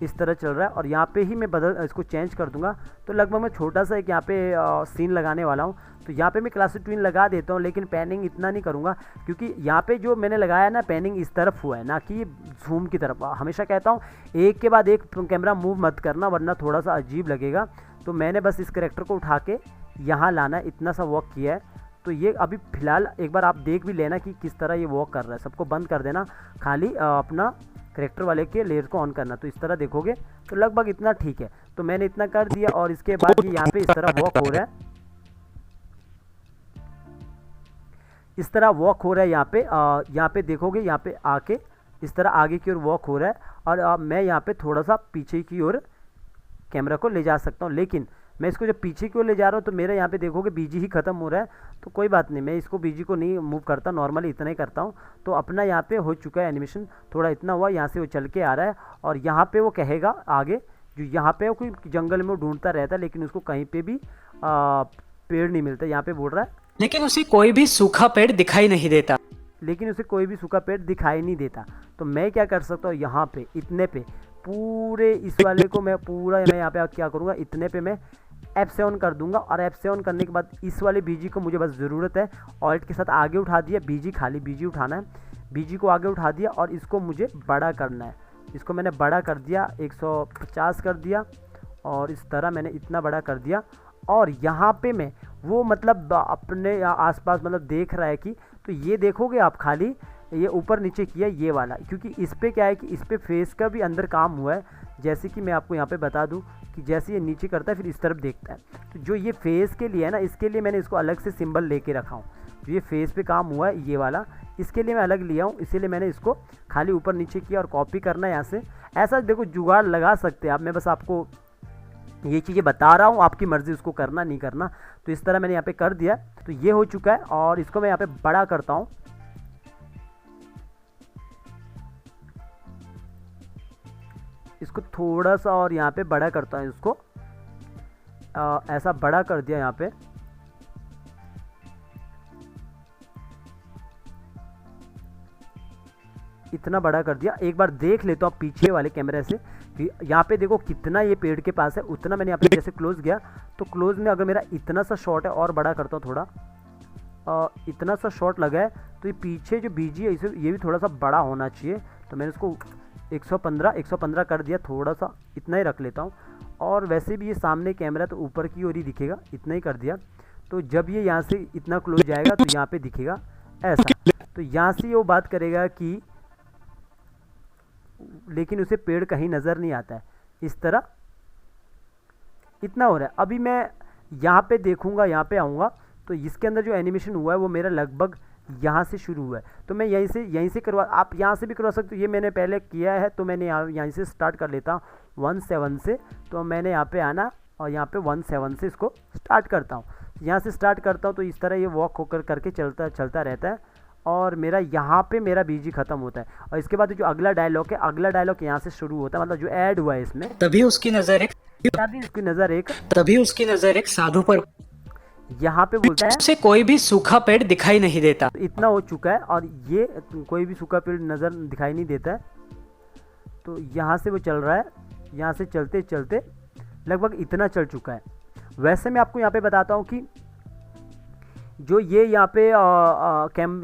इस तरह चल रहा है। और यहाँ पे ही मैं इसको चेंज कर दूंगा। तो लगभग मैं छोटा सा एक यहाँ पे सीन लगाने वाला हूँ। तो यहाँ पे मैं क्लासिक ट्विन लगा देता हूँ, लेकिन पैनिंग इतना नहीं करूँगा, क्योंकि यहाँ पे जो मैंने लगाया ना पैनिंग इस तरफ हुआ है ना कि जूम की तरफ। हमेशा कहता हूँ एक के बाद एक कैमरा मूव मत करना, वरना थोड़ा सा अजीब लगेगा। तो मैंने बस इस कैरेक्टर को उठा के यहाँ लाना है, इतना सा वॉक किया है। तो ये अभी फ़िलहाल एक बार आप देख भी लेना कि किस तरह ये वॉक कर रहा है। सबको बंद कर देना, खाली अपना करेक्टर वाले के लेयर को ऑन करना। तो इस तरह देखोगे तो लगभग इतना ठीक है। तो मैंने इतना कर दिया और इसके बाद ये यहाँ पे इस तरह वॉक हो रहा है, इस तरह वॉक हो रहा है यहाँ पे देखोगे, यहाँ पे आके इस तरह आगे की ओर वॉक हो रहा है। और मैं यहाँ पे थोड़ा सा पीछे की ओर कैमरा को ले जा सकता हूँ, लेकिन मैं इसको जब पीछे की ओर ले जा रहा हूँ तो मेरा यहाँ पे देखोगे बीजी ही ख़त्म हो रहा है। तो कोई बात नहीं, मैं इसको बीजी को नहीं मूव करता, नॉर्मली इतना ही करता हूँ। तो अपना यहाँ पे हो चुका है एनिमेशन, थोड़ा इतना हुआ, यहाँ से वो चल के आ रहा है। और यहाँ पे वो कहेगा आगे, जो यहाँ पे वो कोई जंगल में वो ढूंढता रहता है, लेकिन उसको कहीं पे भी पेड़ नहीं मिलता। यहाँ पे बोल रहा है लेकिन उसे कोई भी सूखा पेड़ दिखाई नहीं देता। तो मैं क्या कर सकता हूँ, यहाँ पे इतने पे पूरे इस वाले को मैं यहाँ पे क्या करूँगा, इतने पे मैं F7 कर दूंगा। और F7 करने के बाद इस वाले बीजी को मुझे बस ज़रूरत है ऑल्ट के साथ आगे उठा दिया, खाली बीजी उठाना है, बीजी को आगे उठा दिया और इसको मुझे बड़ा करना है। इसको मैंने बड़ा कर दिया, 150 कर दिया और इस तरह मैंने इतना बड़ा कर दिया। और यहाँ पे मैं वो मतलब अपने आसपास मतलब देख रहा है कि, तो ये देखोगे आप खाली ये ऊपर नीचे किया ये वाला, क्योंकि इस पे क्या है कि इस पे फेस का भी अंदर काम हुआ है। जैसे कि मैं आपको यहाँ पे बता दूँ कि जैसे ये नीचे करता है फिर इस तरफ देखता है, तो जो ये फेस के लिए है ना, इसके लिए मैंने इसको अलग से सिंबल लेके रखा हूँ। जो ये फेस पे काम हुआ है ये वाला, इसके लिए मैं अलग लिया हूँ, इसीलिए मैंने इसको खाली ऊपर नीचे किया और कॉपी करना है यहाँ से। ऐसा देखो जुगाड़ लगा सकते हैं आप, मैं बस आपको ये चीज़ें बता रहा हूँ, आपकी मर्ज़ी उसको करना नहीं करना। तो इस तरह मैंने यहाँ पे कर दिया, तो ये हो चुका है। और इसको मैं यहाँ पे बड़ा करता हूँ, इसको थोड़ा सा और यहाँ पे बड़ा करता हूँ इसको, ऐसा बड़ा कर दिया यहाँ पे। इतना बड़ा कर दिया। एक बार देख लेता हूँ पीछे वाले कैमरे से कि यहाँ पे देखो कितना ये पेड़ के पास है, उतना मैंने यहाँ पे जैसे क्लोज गया तो क्लोज में अगर मेरा इतना सा शॉट है, और बड़ा करता हूँ थोड़ा, इतना सा शॉट लगा है, तो ये पीछे जो बीजी है इसे ये भी थोड़ा सा बड़ा होना चाहिए। तो मैंने इसको 115 कर दिया, थोड़ा सा इतना ही रख लेता हूँ। और वैसे भी ये सामने कैमरा तो ऊपर की ओर ही दिखेगा, इतना ही कर दिया। तो जब ये यहाँ से इतना क्लोज जाएगा तो यहाँ पे दिखेगा ऐसा, तो यहाँ से वो बात करेगा कि, लेकिन उसे पेड़ कहीं नज़र नहीं आता है। इस तरह इतना हो रहा है। अभी मैं यहाँ पे देखूँगा, यहाँ पे आऊँगा तो इसके अंदर जो एनिमेशन हुआ है वो मेरा लगभग यहाँ से शुरू हुआ है। तो मैं यहीं से करवा, आप यहाँ से भी करवा सकते हो। ये मैंने पहले किया है तो मैंने यहीं से स्टार्ट कर लेता हूँ 17 से। तो मैंने यहाँ पे आना और यहाँ पे 17 से इसको स्टार्ट करता हूँ। यहाँ से स्टार्ट करता हूँ तो इस तरह ये वॉक होकर करके चलता रहता है, और मेरा यहाँ पे मेरा बीजी खत्म होता है। और इसके बाद जो अगला डायलॉग है, अगला डायलॉग यहाँ से शुरू होता है, मतलब जो ऐड हुआ है इसमें। तभी उसकी नजर एक साधु पर, यहाँ पे बोलता है उसे कोई भी सूखा पेड़ दिखाई नहीं देता। तो इतना हो चुका है, और ये कोई भी सूखा पेड़ नज़र दिखाई नहीं देता है। तो यहाँ से वो चल रहा है, यहाँ से चलते चलते लगभग इतना चल चुका है। वैसे मैं आपको यहाँ पे बताता हूँ कि जो ये यहाँ पे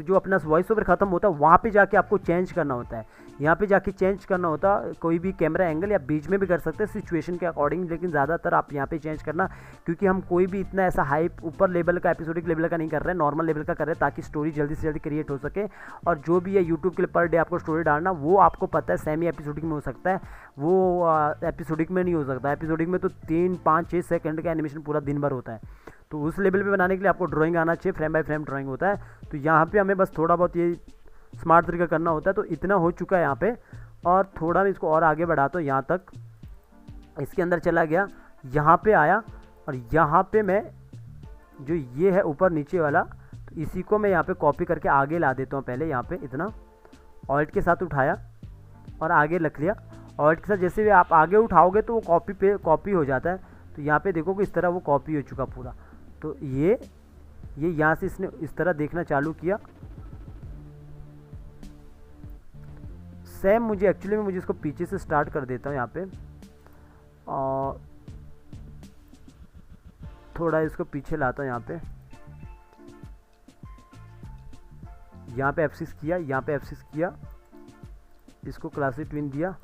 जो अपना वॉइस ओवर ख़त्म होता है वहाँ पे जाके आपको चेंज करना होता है। यहाँ पे जाके चेंज करना होता है कोई भी कैमरा एंगल, या बीच में भी कर सकते हैं सिचुएशन के अकॉर्डिंग, लेकिन ज़्यादातर आप यहाँ पे चेंज करना, क्योंकि हम कोई भी इतना ऐसा हाइप ऊपर लेवल का एपिसोडिक लेवल का नहीं कर रहे हैं, नॉर्मल लेवल का कर रहे हैं, ताकि स्टोरी जल्दी से जल्दी क्रिएट हो सके। और जो भी है यूट्यूब के लिए पर डे आपको स्टोरी डालना, वो आपको पता है सेमी एपिसोडिक में हो सकता है, वो एपिसोडिक में नहीं हो सकता। एपिसोडिक में तो 3, 5, 6 सेकंड का एनिमेशन पूरा दिन भर होता है। तो उस लेवल पे बनाने के लिए आपको ड्राइंग आना चाहिए, फ्रेम बाय फ्रेम ड्राइंग होता है। तो यहाँ पे हमें बस थोड़ा बहुत ये स्मार्ट तरीका करना होता है। तो इतना हो चुका है यहाँ पे, और थोड़ा मैं इसको और आगे बढ़ाता हूँ, यहाँ तक इसके अंदर चला गया, यहाँ पे आया, और यहाँ पे मैं जो ये है ऊपर नीचे वाला, तो इसी को मैं यहाँ पे कॉपी करके आगे ला देता हूँ। पहले यहाँ पे इतना ऑल्ट के साथ उठाया और आगे रख लिया। ऑल्ट के साथ जैसे भी आप आगे उठाओगे तो वो कॉपी हो जाता है। तो यहाँ पे देखो कि इस तरह वो कॉपी हो चुका पूरा। तो ये यहाँ से इसने इस तरह देखना चालू किया। सेम मुझे एक्चुअली में मुझे इसको पीछे से स्टार्ट कर देता हूँ यहाँ पे, और थोड़ा इसको पीछे लाता हूँ। यहाँ पे F6 किया, यहाँ पे F6 किया, इसको क्लासिक ट्विन दिया,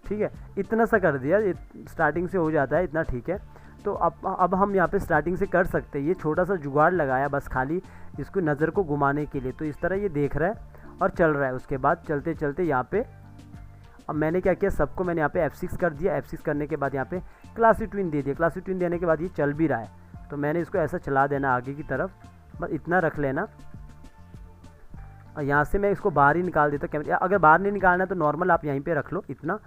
ठीक है, इतना सा कर दिया। स्टार्टिंग से हो जाता है इतना, ठीक है। तो अब हम यहाँ पे स्टार्टिंग से कर सकते हैं। ये छोटा सा जुगाड़ लगाया बस खाली इसको नज़र को घुमाने के लिए। तो इस तरह ये देख रहा है और चल रहा है। उसके बाद चलते चलते यहाँ पे अब मैंने क्या किया, सबको मैंने यहाँ पे F6 कर दिया। F6 करने के बाद यहाँ पे क्लासिक ट्विन दे दिया। क्लासिक ट्विन देने के बाद ये चल भी रहा है, तो मैंने इसको ऐसा चला देना आगे की तरफ, बस इतना रख लेना। और यहाँ से मैं इसको बाहर ही निकाल देता कैमरे। अगर बाहर नहीं निकालना है तो नॉर्मल आप यहीं पे रख लो इतना,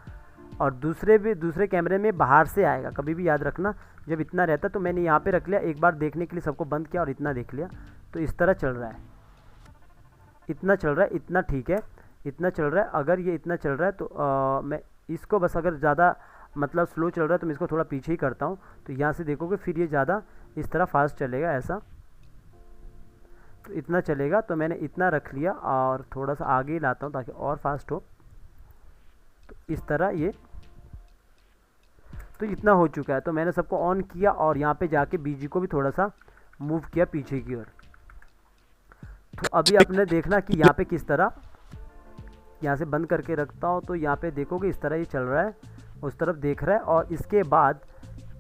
और दूसरे कैमरे में बाहर से आएगा, कभी भी याद रखना जब इतना रहता। तो मैंने यहाँ पे रख लिया, एक बार देखने के लिए सबको बंद किया और इतना देख लिया। तो इस तरह चल रहा है, इतना चल रहा है, इतना ठीक है, इतना चल रहा है। अगर ये इतना चल रहा है तो मैं इसको बस, अगर ज़्यादा मतलब स्लो चल रहा है तो मैं इसको थोड़ा पीछे ही करता हूँ। तो यहाँ से देखोगे फिर ये ज़्यादा इस तरह फास्ट चलेगा ऐसा, तो इतना चलेगा। तो मैंने इतना रख लिया और थोड़ा सा आगे ही लाता हूँ ताकि और फास्ट हो। तो इस तरह ये, तो इतना हो चुका है। तो मैंने सबको ऑन किया और यहाँ पे जाके बीजी को भी थोड़ा सा मूव किया पीछे की ओर। तो अभी आपने देखना कि यहाँ पे किस तरह, यहाँ से बंद करके रखता हूँ तो यहाँ पे देखोगे इस तरह ये चल रहा है, उस तरफ देख रहा है। और इसके बाद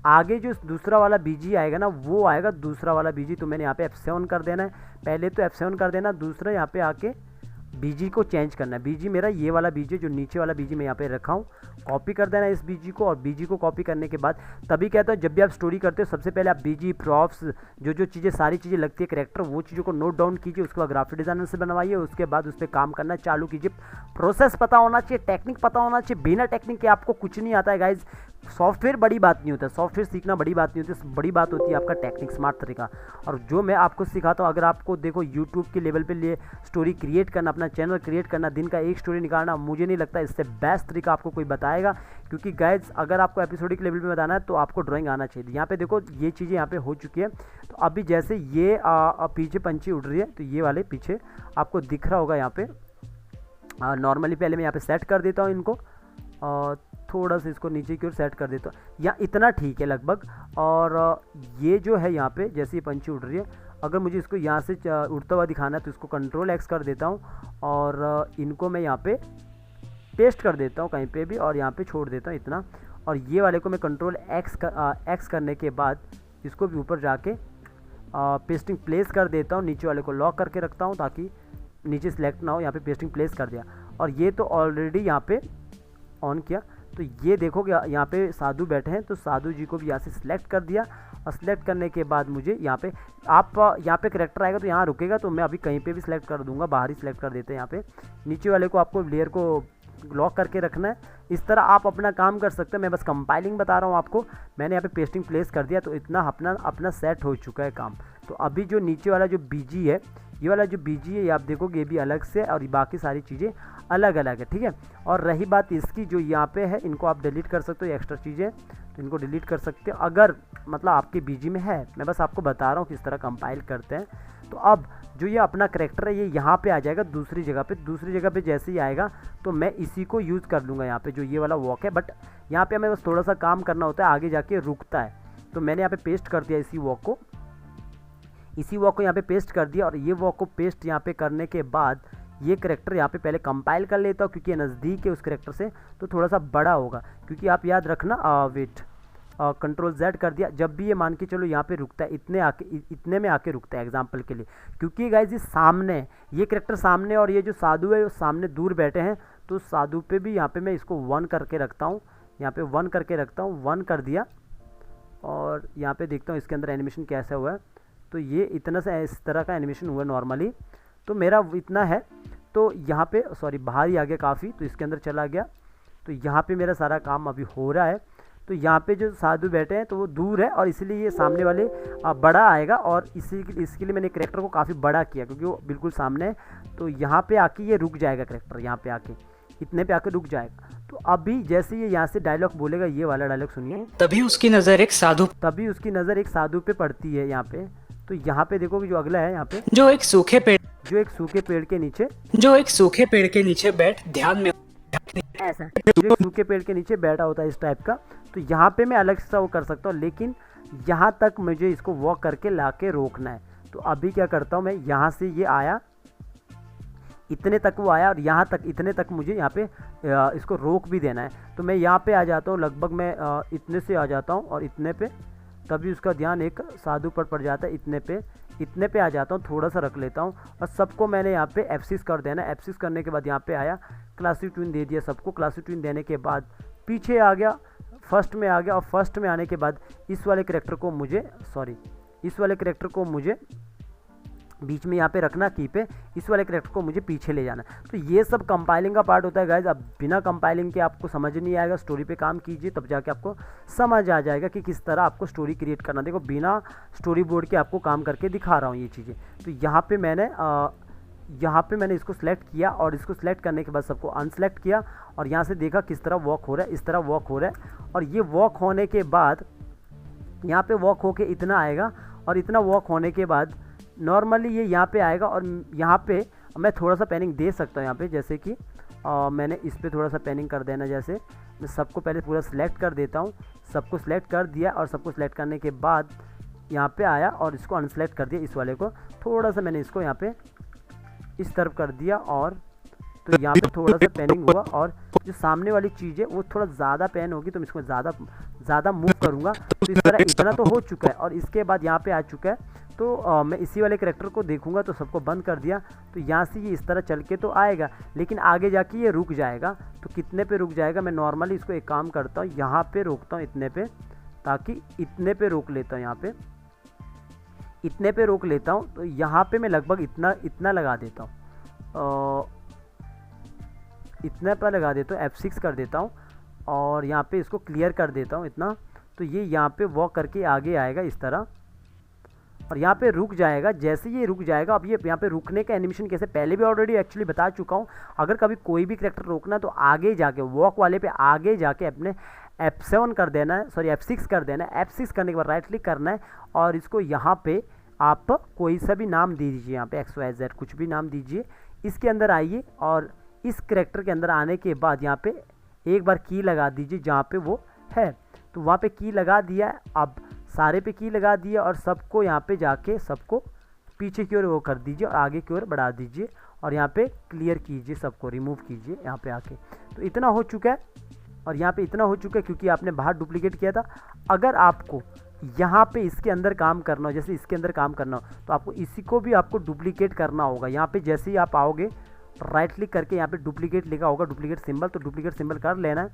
आगे जो दूसरा वाला बीजी आएगा ना, वो आएगा दूसरा वाला बीजी। तो मैंने यहाँ पे F7 कर देना है, पहले तो F7 कर देना, दूसरा यहाँ पे आके बीजी को चेंज करना है। बीजी मेरा ये वाला बीजी जो नीचे वाला बीजी मैं यहाँ पे रखा हूँ, कॉपी कर देना है इस बीजी को। और बीजी को कॉपी करने के बाद तभी कहता है जब भी आप स्टोरी करते हो सबसे पहले आप बीजी, प्रॉप्स, जो जो चीज़ें सारी चीज़ें लगती है कैरेक्टर, वो चीज़ों को नोट डाउन कीजिए। उसके बाद ग्राफिक डिज़ाइनर से बनवाइए, उसके बाद उस पर काम करना चालू कीजिए। प्रोसेस पता होना चाहिए, टेक्निक पता होना चाहिए। बिना टेक्निक के आपको कुछ नहीं आता है गाइज। सॉफ्टवेयर बड़ी बात नहीं होता, सॉफ्टवेयर सीखना बड़ी बात नहीं होती, बड़ी बात होती है आपका टेक्निक, स्मार्ट तरीका। और जो मैं आपको सिखाता हूँ, अगर आपको देखो यूट्यूब के लेवल पे लिए स्टोरी क्रिएट करना, अपना चैनल क्रिएट करना, दिन का एक स्टोरी निकालना, मुझे नहीं लगता इससे बेस्ट तरीका आपको कोई बताएगा। क्योंकि गाइज अगर आपको एपिसोडिक लेवल पे बताना है तो आपको ड्राइंग आना चाहिए। यहाँ पे देखो ये चीज़ें यहाँ पे हो चुकी है। तो अभी जैसे ये पीछे पंछी उड़ रही है तो ये वाले पीछे आपको दिख रहा होगा यहाँ पे। नॉर्मली पहले मैं यहाँ पे सेट कर देता हूँ इनको, थोड़ा सा इसको नीचे की ओर सेट कर देता हूँ, या इतना ठीक है लगभग। और ये जो है यहाँ पे जैसे ये पंछी उड़ रही है, अगर मुझे इसको यहाँ से उड़ता हुआ दिखाना है तो इसको कंट्रोल X कर देता हूँ और इनको मैं यहाँ पे पेस्ट कर देता हूँ कहीं पे भी, और यहाँ पे छोड़ देता हूँ इतना। और ये वाले को मैं कंट्रोल X करने के बाद इसको भी ऊपर जाके पेस्टिंग प्लेस कर देता हूँ। नीचे वाले को लॉक करके रखता हूँ ताकि नीचे सिलेक्ट ना हो। यहाँ पे पेस्टिंग प्लेस कर दिया और ये तो ऑलरेडी यहाँ पे ऑन किया। तो ये देखोगे यहाँ पे साधु बैठे हैं, तो साधु जी को भी यहाँ से सिलेक्ट कर दिया। और सिलेक्ट करने के बाद मुझे यहाँ पे यहाँ पे करेक्टर आएगा तो यहाँ रुकेगा, तो मैं अभी कहीं पे भी सिलेक्ट कर दूंगा, बाहर ही सिलेक्ट कर देते हैं। यहाँ पे नीचे वाले को आपको लेयर को लॉक करके रखना है। इस तरह आप अपना काम कर सकते हो। मैं बस कंपाइलिंग बता रहा हूँ आपको। मैंने यहाँ पे पेस्टिंग प्लेस कर दिया तो इतना अपना सेट हो चुका है काम। तो अभी जो नीचे वाला जो बीजी है, ये वाला जो बीजी है, ये आप देखोगे ये भी अलग से, और बाकी सारी चीज़ें अलग अलग है, ठीक है। और रही बात इसकी जो यहाँ पे है, इनको आप डिलीट कर सकते हो, एक्स्ट्रा चीज़ें तो इनको डिलीट कर सकते हो अगर मतलब आपके बीजी में है। मैं बस आपको बता रहा हूँ किस तरह कंपाइल करते हैं। तो अब जो ये अपना करैक्टर है ये यहाँ पे आ जाएगा दूसरी जगह पे जैसे ही आएगा तो मैं इसी को यूज़ कर लूँगा यहाँ पे जो ये वाला वॉक है। बट यहाँ पे हमें बस थोड़ा सा काम करना होता है, आगे जाके रुकता है। तो मैंने यहाँ पे पेस्ट कर दिया इसी वॉक को यहाँ पे पेस्ट कर दिया। और ये वॉक को पेस्ट यहाँ पे करने के बाद ये करैक्टर यहाँ पे पहले कंपाइल कर लेता हूँ, क्योंकि ये नज़दीक है उस करैक्टर से तो थोड़ा सा बड़ा होगा। क्योंकि आप याद रखना कंट्रोल Z कर दिया, जब भी ये मान के चलो यहाँ पे रुकता है, इतने में आके रुकता है एग्जाम्पल के लिए। क्योंकि गाइस ये सामने, ये करैक्टर सामने और ये जो साधु है वो सामने दूर बैठे हैं। तो साधु पे भी यहाँ पे मैं इसको 1 करके रखता हूँ, यहाँ पे 1 करके रखता हूँ, 1 कर दिया। और यहाँ पे देखता हूँ इसके अंदर एनिमेशन कैसा हुआ है। तो ये इतना सा इस तरह का एनिमेशन हुआ नॉर्मली, तो मेरा इतना है। तो यहाँ पे सॉरी बाहर ही आ गया काफ़ी, तो इसके अंदर चला गया। तो यहाँ पे मेरा सारा काम अभी हो रहा है। तो यहाँ पे जो साधु बैठे हैं तो वो दूर है और इसलिए ये सामने वाले बड़ा आएगा। और इसके लिए मैंने करैक्टर को काफ़ी बड़ा किया क्योंकि वो बिल्कुल सामने है। तो यहाँ पे आके ये रुक जाएगा करैक्टर, यहाँ पे आके इतने पे आके रुक जाएगा। तो अभी जैसे ये यहाँ से डायलॉग बोलेगा, ये वाला डायलॉग सुनिए। तभी उसकी नज़र एक साधु पे पड़ती है यहाँ पे। तो यहाँ पे देखो कि जो अगला है यहाँ पे जो एक सूखे पेड़ के नीचे बैठ ध्यान में ऐसा जो सूखे पेड़ के नीचे बैठा होता है इस टाइप का। तो यहाँ पे मैं अलग सा वो कर सकता हूँ, लेकिन यहाँ तक मुझे इसको वॉक करके लाके रोकना है। तो अभी क्या करता हूँ मैं, यहाँ से ये आया, इतने तक वो आया और यहाँ तक इतने तक मुझे यहाँ पे इसको रोक भी देना है। तो मैं यहाँ पे आ जाता हूँ, लगभग मैं इतने से आ जाता हूँ और इतने पे, तभी उसका ध्यान एक साधु पर पड़ जाता है। इतने पे आ जाता हूँ, थोड़ा सा रख लेता हूँ और सबको मैंने यहाँ पे F6 कर देना। F6 करने के बाद यहाँ पे आया, क्लासिक ट्यून दे दिया सबको। क्लासिक ट्यून देने के बाद पीछे आ गया, फर्स्ट में आ गया। और फर्स्ट में आने के बाद इस वाले करैक्टर को मुझे बीच में यहाँ पे रखना की पे, इस वाले करैक्टर को मुझे पीछे ले जाना। तो ये सब कंपाइलिंग का पार्ट होता है गाइज। अब बिना कंपाइलिंग के आपको समझ नहीं आएगा। स्टोरी पे काम कीजिए तब जाके आपको समझ आ जाएगा कि किस तरह आपको स्टोरी क्रिएट करना। देखो बिना स्टोरी बोर्ड के आपको काम करके दिखा रहा हूँ ये चीज़ें। तो यहाँ पे मैंने इसको सिलेक्ट किया और इसको सिलेक्ट करने के बाद सबको अनसेलेक्ट किया और यहाँ से देखा किस तरह वॉक हो रहा है, इस तरह वॉक हो रहा है। और ये वॉक होने के बाद यहाँ पे वॉक होके इतना आएगा और इतना वॉक होने के बाद नॉर्मली ये यहाँ पे आएगा। और यहाँ पे मैं थोड़ा सा पैनिंग दे सकता हूँ यहाँ पे, जैसे कि मैंने इस पे थोड़ा सा पैनिंग कर देना। जैसे मैं सबको पहले पूरा सिलेक्ट कर देता हूँ, सबको सिलेक्ट कर दिया और सबको सिलेक्ट करने के बाद यहाँ पे आया और इसको अनसेलेक्ट कर दिया। इस वाले को थोड़ा सा मैंने इसको यहाँ पे इस तरफ कर दिया, और तो यहाँ पे थोड़ा सा पैनिंग हुआ, और जो सामने वाली चीज़ है वो थोड़ा ज़्यादा पैन होगी तो मैं इसको ज़्यादा मूव करूँगा। तो इस तरह इतना तो हो चुका है, और इसके बाद यहाँ पे आ चुका है। तो मैं इसी वाले करेक्टर को देखूंगा, तो सबको बंद कर दिया। तो यहाँ से ये इस तरह चल के तो आएगा, लेकिन आगे जाके ये रुक जाएगा। तो कितने पे रुक जाएगा, मैं नॉर्मली इसको एक काम करता हूँ, यहाँ पे रोकता हूँ इतने पे, ताकि इतने पे रोक लेता हूँ, यहाँ पे इतने पे रोक लेता हूँ। तो यहाँ पे मैं लगभग इतना लगा देता हूँ, इतने पर लगा देता हूँ, F6 कर देता हूँ, और यहाँ पे इसको क्लियर कर देता हूँ इतना। तो ये यहाँ पे वॉक करके आगे आएगा इस तरह, और यहाँ पे रुक जाएगा। जैसे ये रुक जाएगा, अब ये यहाँ पे रुकने का एनिमेशन कैसे पहले भी ऑलरेडी एक्चुअली बता चुका हूँ। अगर कभी कोई भी कैरेक्टर रोकना तो आगे जाके वॉक वाले पे आगे जाके अपने F7 कर देना है, सॉरी F6 कर देना है। F6 करने के बाद राइट क्लिक करना है, और इसको यहाँ पे आप कोई सा भी नाम दे दीजिए, यहाँ पे XYZ कुछ भी नाम दीजिए। इसके अंदर आइए, और इस कैरेक्टर के अंदर आने के बाद यहाँ पे एक बार की लगा दीजिए जहाँ पे वो है। तो वहाँ पे की लगा दिया है, अब सारे पे की लगा दिया, और सबको यहाँ पे जाके सबको पीछे की ओर वो कर दीजिए और आगे की ओर बढ़ा दीजिए, और यहाँ पे क्लियर कीजिए, सबको रिमूव कीजिए यहाँ पे आके। तो इतना हो चुका है, और यहाँ पे इतना हो चुका है क्योंकि आपने बाहर डुप्लीकेट किया था। अगर आपको यहाँ पे इसके अंदर काम करना हो, जैसे इसके अंदर काम करना हो, तो आपको इसी को भी आपको डुप्लीकेट करना होगा। यहाँ पे जैसे ही आप आओगे राइट क्लिक करके यहाँ पे डुप्लीकेट लिखा होगा, डुप्लीकेट सिंबल, तो डुप्लीकेट सिंबल कर लेना है,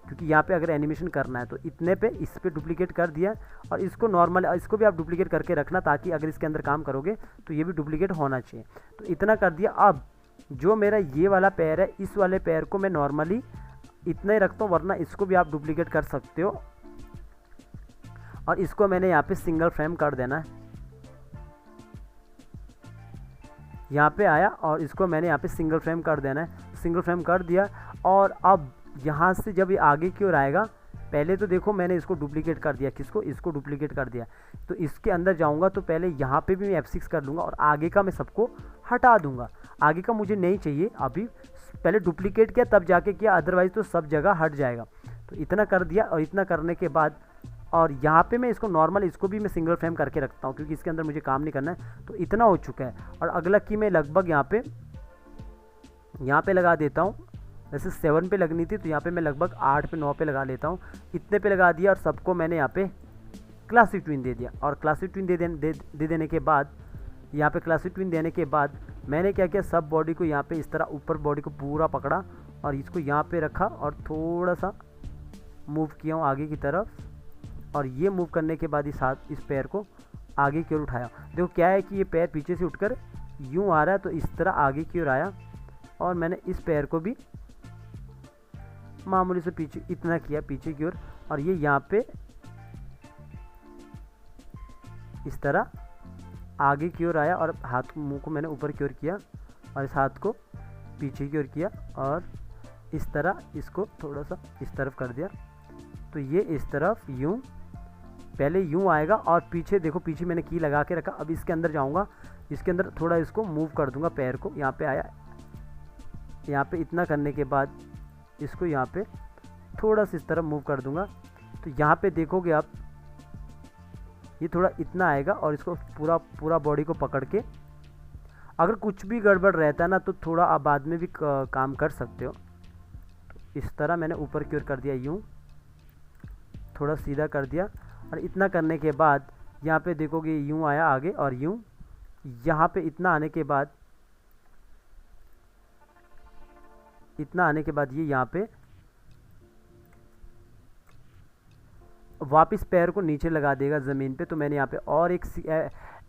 क्योंकि यहाँ पे अगर एनिमेशन करना है तो इतने पे इस पे डुप्लीकेट कर दिया। और इसको नॉर्मल, इसको भी आप डुप्लीकेट करके रखना, ताकि अगर इसके अंदर काम करोगे तो ये भी डुप्लीकेट होना चाहिए। तो इतना कर दिया। अब जो मेरा ये वाला पैर है, इस वाले पैर को मैं नॉर्मली इतना ही रखता हूँ, वरना इसको भी आप डुप्लीकेट कर सकते हो। और इसको मैंने यहाँ पे सिंगल फ्रेम कर देना है, यहाँ पे आया, और इसको मैंने यहाँ पे सिंगल फ्रेम कर देना है। सिंगल फ्रेम कर दिया, और अब यहाँ से जब ये आगे की ओर आएगा, पहले तो देखो मैंने इसको डुप्लीकेट कर दिया, किसको, इसको डुप्लीकेट कर दिया। तो इसके अंदर जाऊँगा तो पहले यहाँ पे भी मैं F6 कर लूँगा, और आगे का मैं सबको हटा दूँगा। आगे का मुझे नहीं चाहिए अभी, पहले डुप्लीकेट किया तब जाके किया, अदरवाइज़ तो सब जगह हट जाएगा। तो इतना कर दिया, और इतना करने के बाद, और यहाँ पे मैं इसको नॉर्मल, इसको भी मैं सिंगल फ्रेम करके रखता हूँ, क्योंकि इसके अंदर मुझे काम नहीं करना है। तो इतना हो चुका है, और अगला की मैं लगभग यहाँ पे लगा देता हूँ। वैसे 7 पे लगनी थी, तो यहाँ पे मैं लगभग 8 पे 9 पे लगा लेता हूँ। इतने पे लगा दिया, और सबको मैंने यहाँ पे क्लासिक ट्विन दे दिया। और क्लासिक ट्विन दे देने के बाद, यहाँ पे क्लासिक ट्विन देने के बाद मैंने क्या किया, सब बॉडी को यहाँ पे इस तरह ऊपर बॉडी को पूरा पकड़ा, और इसको यहाँ पे रखा, और थोड़ा सा मूव किया हूँ आगे की तरफ। और ये मूव करने के बाद इस पैर को आगे की ओर उठाया। देखो क्या है कि ये पैर पीछे से उठकर यूँ आ रहा है, तो इस तरह आगे की ओर आया, और मैंने इस पैर को भी मामूली से पीछे इतना किया पीछे की ओर, और ये यहाँ पे इस तरह आगे की ओर आया, और हाथ मुंह को मैंने ऊपर की ओर किया, और इस हाथ को पीछे की ओर किया, और इस तरह इसको थोड़ा सा इस तरफ कर दिया। तो ये इस तरफ यूँ, पहले यूँ आएगा, और पीछे देखो, पीछे मैंने की लगा के रखा। अब इसके अंदर जाऊँगा, इसके अंदर थोड़ा इसको मूव कर दूँगा पैर को। यहाँ पे आया, यहाँ पे इतना करने के बाद इसको यहाँ पे थोड़ा सा इस तरफ मूव कर दूँगा। तो यहाँ पे देखोगे आप, ये थोड़ा इतना आएगा, और इसको पूरा बॉडी को पकड़ के, अगर कुछ भी गड़बड़ रहता है ना, तो थोड़ा आप बाद में भी काम कर सकते हो। तो इस तरह मैंने ऊपर की ओर कर दिया, यूँ थोड़ा सीधा कर दिया। और इतना करने के बाद यहाँ पे देखोगे यूँ आया आगे, और यूँ यहाँ पे इतना आने के बाद, ये यहाँ पे वापस पैर को नीचे लगा देगा ज़मीन पे। तो मैंने यहाँ पे और एक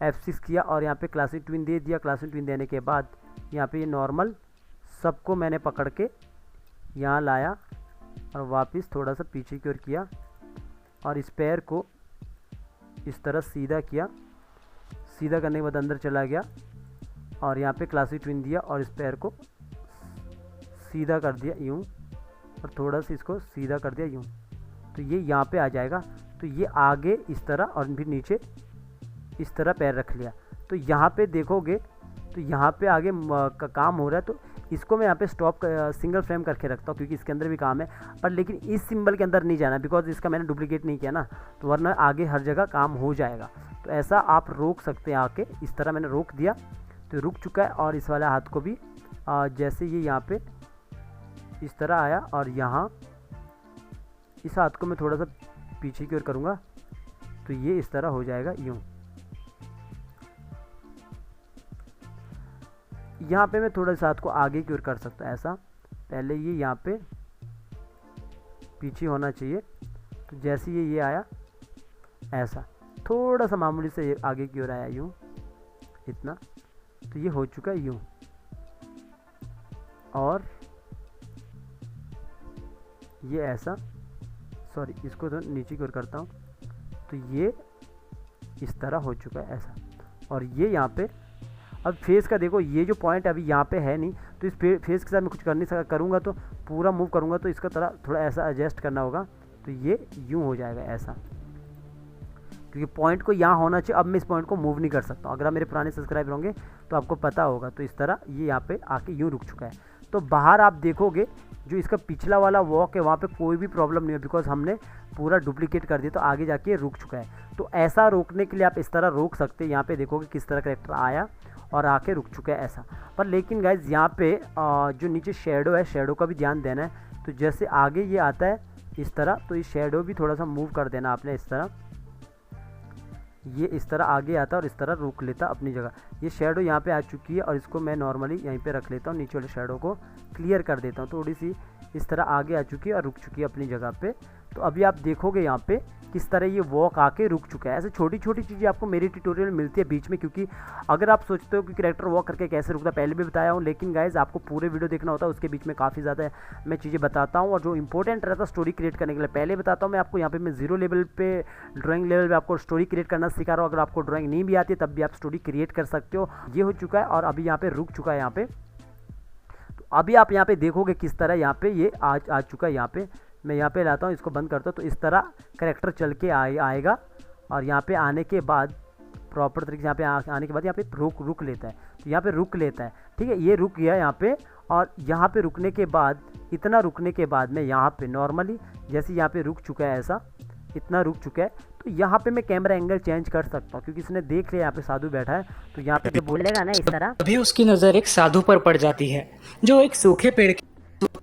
F6 किया, और यहाँ पे क्लासिक ट्विन दे दिया। क्लासिक ट्विन देने के बाद यहाँ पे ये नॉर्मल सबको मैंने पकड़ के यहाँ लाया, और वापस थोड़ा सा पीछे की ओर किया, और इस पैर को इस तरह सीधा किया। सीधा करने के बाद अंदर चला गया, और यहाँ पे क्लासिक ट्विन दिया, और इस पैर को सीधा कर दिया यूँ, और थोड़ा सा इसको सीधा कर दिया यूँ। तो ये यहाँ पे आ जाएगा। तो ये आगे इस तरह, और फिर नीचे इस तरह पैर रख लिया। तो यहाँ पे देखोगे तो यहाँ पे आगे का काम हो रहा है। तो इसको मैं यहाँ पे स्टॉप सिंगल फ्रेम करके रखता हूँ, क्योंकि इसके अंदर भी काम है। पर लेकिन इस सिंबल के अंदर नहीं जाना, बिकॉज इसका मैंने डुप्लीकेट नहीं किया ना, तो वरना आगे हर जगह काम हो जाएगा। तो ऐसा आप रोक सकते हैं आके, इस तरह मैंने रोक दिया। तो रुक चुका है। और इस वाले हाथ को भी जैसे ये यहाँ पे इस तरह आया और यहाँ इस हाथ को मैं थोड़ा सा पीछे की ओर करूँगा तो ये इस तरह हो जाएगा यूँ। यहाँ पे मैं थोड़ा सा हाथ को आगे की ओर कर सकता हूँ ऐसा, पहले ये यहाँ पे पीछे होना चाहिए। तो जैसे ये आया ऐसा, थोड़ा सा मामूली से ये आगे की ओर आया यूँ इतना, तो ये हो चुका है यूँ। और ये ऐसा, सॉरी इसको तो नीचे की ओर करता हूँ, तो ये इस तरह हो चुका है ऐसा। और ये यहाँ पे अब फेस का देखो, ये जो पॉइंट अभी यहाँ पे है नहीं, तो इस फेस के साथ मैं कुछ कर नहीं सकता, करूँगा तो पूरा मूव करूँगा तो इसका तरह थोड़ा ऐसा एडजस्ट करना होगा, तो ये यूँ हो जाएगा ऐसा, क्योंकि पॉइंट को यहाँ होना चाहिए। अब मैं इस पॉइंट को मूव नहीं कर सकता हूँ। अगर आप मेरे पुराने सब्सक्राइबर होंगे तो आपको पता होगा। तो इस तरह ये यहाँ पे आके यूँ रुक चुका है। तो बाहर आप देखोगे जो इसका पिछला वाला वॉक है वहाँ पे कोई भी प्रॉब्लम नहीं है, बिकॉज हमने पूरा डुप्लीकेट कर दिया, तो आगे जाके रुक चुका है। तो ऐसा रोकने के लिए आप इस तरह रोक सकते हैं। यहाँ पे देखोगे किस तरह कैरेक्टर आया और आके रुक चुका है ऐसा। पर लेकिन गाइज यहाँ पे जो नीचे शेडो है, शेडो का भी ध्यान देना है। तो जैसे आगे ये आता है इस तरह, तो इस शेडो भी थोड़ा सा मूव कर देना आपने इस तरह, ये इस तरह आगे आता और इस तरह रोक लेता अपनी जगह। ये शेडो यहाँ पे आ चुकी है और इसको मैं नॉर्मली यहीं पे रख लेता हूँ, नीचे वाले शेडो को क्लियर कर देता हूँ। थोड़ी सी इस तरह आगे आ चुकी है और रुक चुकी है अपनी जगह पे। तो अभी आप देखोगे यहाँ पे किस तरह ये वॉक आके रुक चुका है। ऐसे छोटी छोटी चीज़ें आपको मेरी ट्यूटोरियल में मिलती है बीच में, क्योंकि अगर आप सोचते हो कि कैरेक्टर वॉक करके कैसे रुकता है, पहले भी बताया हूँ, लेकिन गाइज आपको पूरे वीडियो देखना होता है। उसके बीच में काफ़ी ज़्यादा मैं चीज़ें बताता हूँ और जो इंपॉर्टेंट रहता है स्टोरी क्रिएट करने के लिए पहले बताता हूँ मैं आपको। यहाँ पे मैं 0 लेवल पे ड्राइंग लेवल पे आपको स्टोरी क्रिएट करना सिखा रहा हूँ। अगर आपको ड्राइंग नहीं भी आती है तब भी आप स्टोरी क्रिएट कर सकते हो। ये हो चुका है और अभी यहाँ पे रुक चुका है यहाँ पे। तो अभी आप यहाँ पे देखोगे किस तरह यहाँ पे ये आ चुका है। यहाँ पे मैं यहाँ पे लाता हूँ, इसको बंद करता हूँ, तो इस तरह कैरेक्टर चल के आएगा। और यहाँ पे आने के बाद प्रॉपर तरीके से यहाँ पे आने के बाद यहाँ पे रुक लेता है। तो यहाँ पे रुक लेता है, ठीक है, ये रुक गया यहाँ पे। और यहाँ पे रुकने के बाद, इतना रुकने के बाद मैं यहाँ पे नॉर्मली जैसे यहाँ पे रुक चुका है ऐसा, इतना रुक चुका है, तो यहाँ पे मैं कैमरा एंगल चेंज कर सकता हूँ, क्योंकि इसने देख लिया यहाँ पे साधु बैठा है। तो यहाँ पे जो बोलेगा ना इस तरह, अभी उसकी नज़र एक साधु पर पड़ जाती है जो एक सूखे पेड़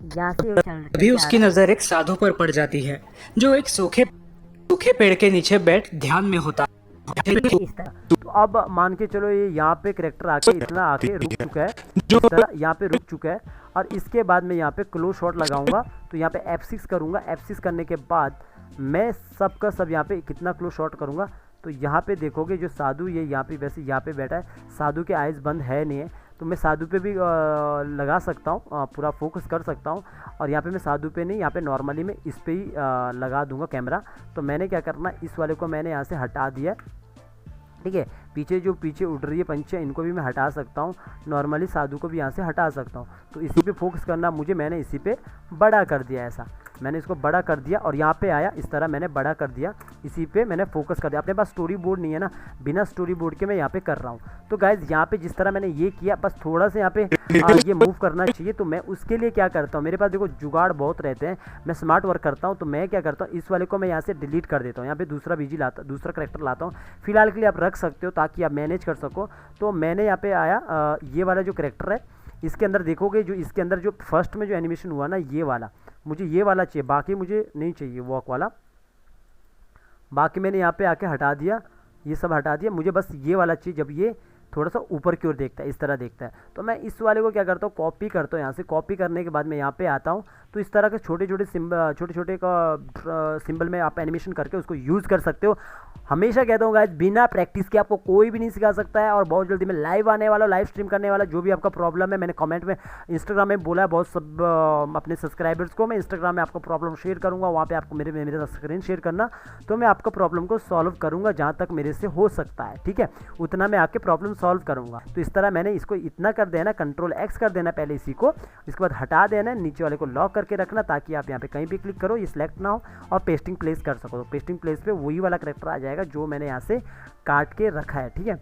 यहाँ से अभी उसकी नज़र एक साधु पर पड़ जाती है जो एक सूखे पेड़ के नीचे बैठ ध्यान में होता है। इस तरह। तो अब मान के चलो ये यहाँ पे कैरेक्टर आके इतना आके रुक चुका है, इस तरह यहाँ पे रुक चुका है। और इसके बाद मैं यहाँ पे क्लोज शॉट लगाऊंगा, तो यहाँ पे F6 करूँगा। F6 करने के बाद मैं सब का सब यहाँ पे कितना क्लोज शॉट करूँगा, तो यहाँ पे देखोगे जो साधु ये यहाँ पे वैसे यहाँ पे बैठा है, साधु के आइज़ बंद है नहीं है, तो मैं साधु पे भी लगा सकता हूँ, पूरा फोकस कर सकता हूँ। और यहाँ पे मैं साधु पे नहीं, यहाँ पे नॉर्मली मैं इस पे ही लगा दूंगा कैमरा। तो मैंने क्या करना, इस वाले को मैंने यहाँ से हटा दिया, ठीक है। पीछे उड़ रही है पंछियाँ, इनको भी मैं हटा सकता हूँ, नॉर्मली साधु को भी यहाँ से हटा सकता हूँ। तो इसी पे फोकस करना मुझे, मैंने इसी पे बड़ा कर दिया ऐसा, मैंने इसको बड़ा कर दिया और यहाँ पे आया इस तरह मैंने बड़ा कर दिया, इसी पे मैंने फोकस कर दिया। अपने पास स्टोरी बोर्ड नहीं है ना, बिना स्टोरी बोर्ड के मैं यहाँ पे कर रहा हूँ। तो गाइज यहाँ पे जिस तरह मैंने ये किया, बस थोड़ा सा यहाँ पे ये मूव करना चाहिए। तो मैं उसके लिए क्या करता हूँ, मेरे पास देखो जुगाड़ बहुत रहते हैं, मैं स्मार्ट वर्क करता हूँ। तो मैं क्या करता हूँ, इस वाले को मैं यहाँ से डिलीट कर देता हूँ, यहाँ पे दूसरा दूसरा करेक्टर लाता हूँ। फिलहाल के लिए आप रख सकते हो ताकि आप मैनेज कर सको। तो मैंने यहाँ पे आया ये वाला जो करेक्टर है, इसके अंदर देखोगे जो इसके अंदर जो फर्स्ट में जो एनिमेशन हुआ ना, ये वाला मुझे ये वाला चाहिए, बाकी मुझे नहीं चाहिए वॉक वाला। बाकी मैंने यहाँ पे आके हटा दिया, ये सब हटा दिया, मुझे बस ये वाला चाहिए जब ये थोड़ा सा ऊपर की ओर देखता है, इस तरह देखता है। तो मैं इस वाले को क्या करता हूँ, कॉपी करता हूँ। यहाँ से कॉपी करने के बाद मैं यहाँ पे आता हूँ, तो इस तरह के छोटे छोटे का सिंबल में आप एनिमेशन करके उसको यूज़ कर सकते हो। हमेशा कहता हूँ गाइस, बिना प्रैक्टिस के आपको कोई भी नहीं सिखा सकता है। और बहुत जल्दी मैं लाइव आने वाला, लाइव स्ट्रीम करने वाला। जो भी आपका प्रॉब्लम है, मैंने कमेंट में इंस्टाग्राम में बोला है बहुत सब अपने सब्सक्राइबर्स को, मैं इंस्टाग्राम में आपको प्रॉब्लम शेयर करूँगा, वहाँ पे आपको मेरे स्क्रीन शेयर करना, तो मैं आपका प्रॉब्लम को सॉल्व करूँगा जहाँ तक मेरे से हो सकता है, ठीक है, उतना मैं आपके प्रॉब्लम सॉल्व करूँगा। तो इस तरह मैंने इसको इतना कर देना, कंट्रोल X कर देना पहले इसी को, इसके बाद हटा देना, नीचे वाले को लॉक करके रखना ताकि आप यहाँ पे कहीं भी क्लिक करो ये सिलेक्ट ना हो और पेस्टिंग प्लेस कर सको। तो पेस्टिंग प्लेस पे वही वाला करेक्टर आ जाएगा जो मैंने यहाँ से काट के रखा है, ठीक है,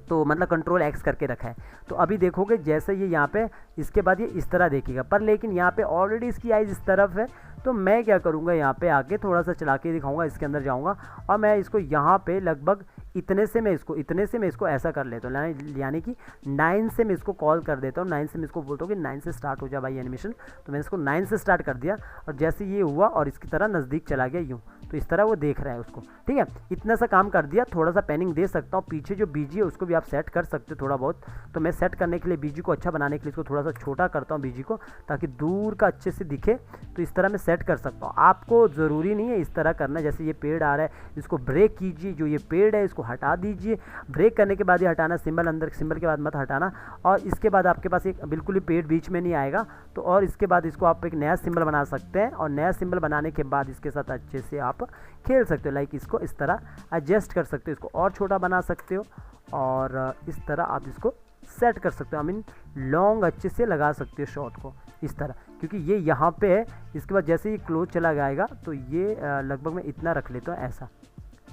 तो मतलब कंट्रोल X करके रखा है। तो अभी देखोगे जैसे ये यहाँ पे, इसके बाद ये इस तरह देखेगा, पर लेकिन यहाँ पे ऑलरेडी इसकी आइज़ इस तरफ है। तो मैं क्या करूँगा, यहाँ पे आके थोड़ा सा चला के दिखाऊंगा, इसके अंदर जाऊँगा और मैं इसको यहाँ पे लगभग इतने से मैं इसको ऐसा कर लेता हूँ, यानी कि 9 से मैं इसको कॉल कर देता हूँ, 9 से मैं इसको बोलता हूँ कि 9 से स्टार्ट हो जा भाई एनिमेशन। तो मैंने इसको 9 से स्टार्ट कर दिया और जैसे ये हुआ और इसकी तरह नज़दीक चला गया यूँ, तो इस तरह वो देख रहा है उसको। ठीक है, इतना सा काम कर दिया। थोड़ा सा पैनिंग दे सकता हूँ, पीछे जो बीजी है उसको भी आप सेट कर सकते हो थोड़ा बहुत। तो मैं सेट करने के लिए बीजी को अच्छा बनाने के लिए इसको थोड़ा सा छोटा करता हूँ बीजी को, ताकि दूर का अच्छे से दिखे। तो इस तरह मैं सेट कर सकता हूँ। आपको ज़रूरी नहीं है इस तरह करना। जैसे ये पेड़ आ रहा है, इसको ब्रेक कीजिए, जो ये पेड़ है इसको हटा दीजिए। ब्रेक करने के बाद ये हटाना, सिंबल अंदर, सिंबल के बाद मत हटाना। और इसके बाद आपके पास एक बिल्कुल ही पेड़ बीच में नहीं आएगा। तो और इसके बाद इसको आप एक नया सिंबल बना सकते हैं, और नया सिंबल बनाने के बाद इसके साथ अच्छे से आप खेल सकते हो। लाइक इसको इस तरह एडजस्ट कर सकते हो, इसको और छोटा बना सकते हो, और इस तरह आप इसको सेट कर सकते हो। आई मीन लॉन्ग अच्छे से लगा सकते हो शॉट को इस तरह, क्योंकि ये यहाँ पे है। इसके बाद जैसे ये क्लोज चला जाएगा तो ये लगभग मैं इतना रख लेता हूँ, ऐसा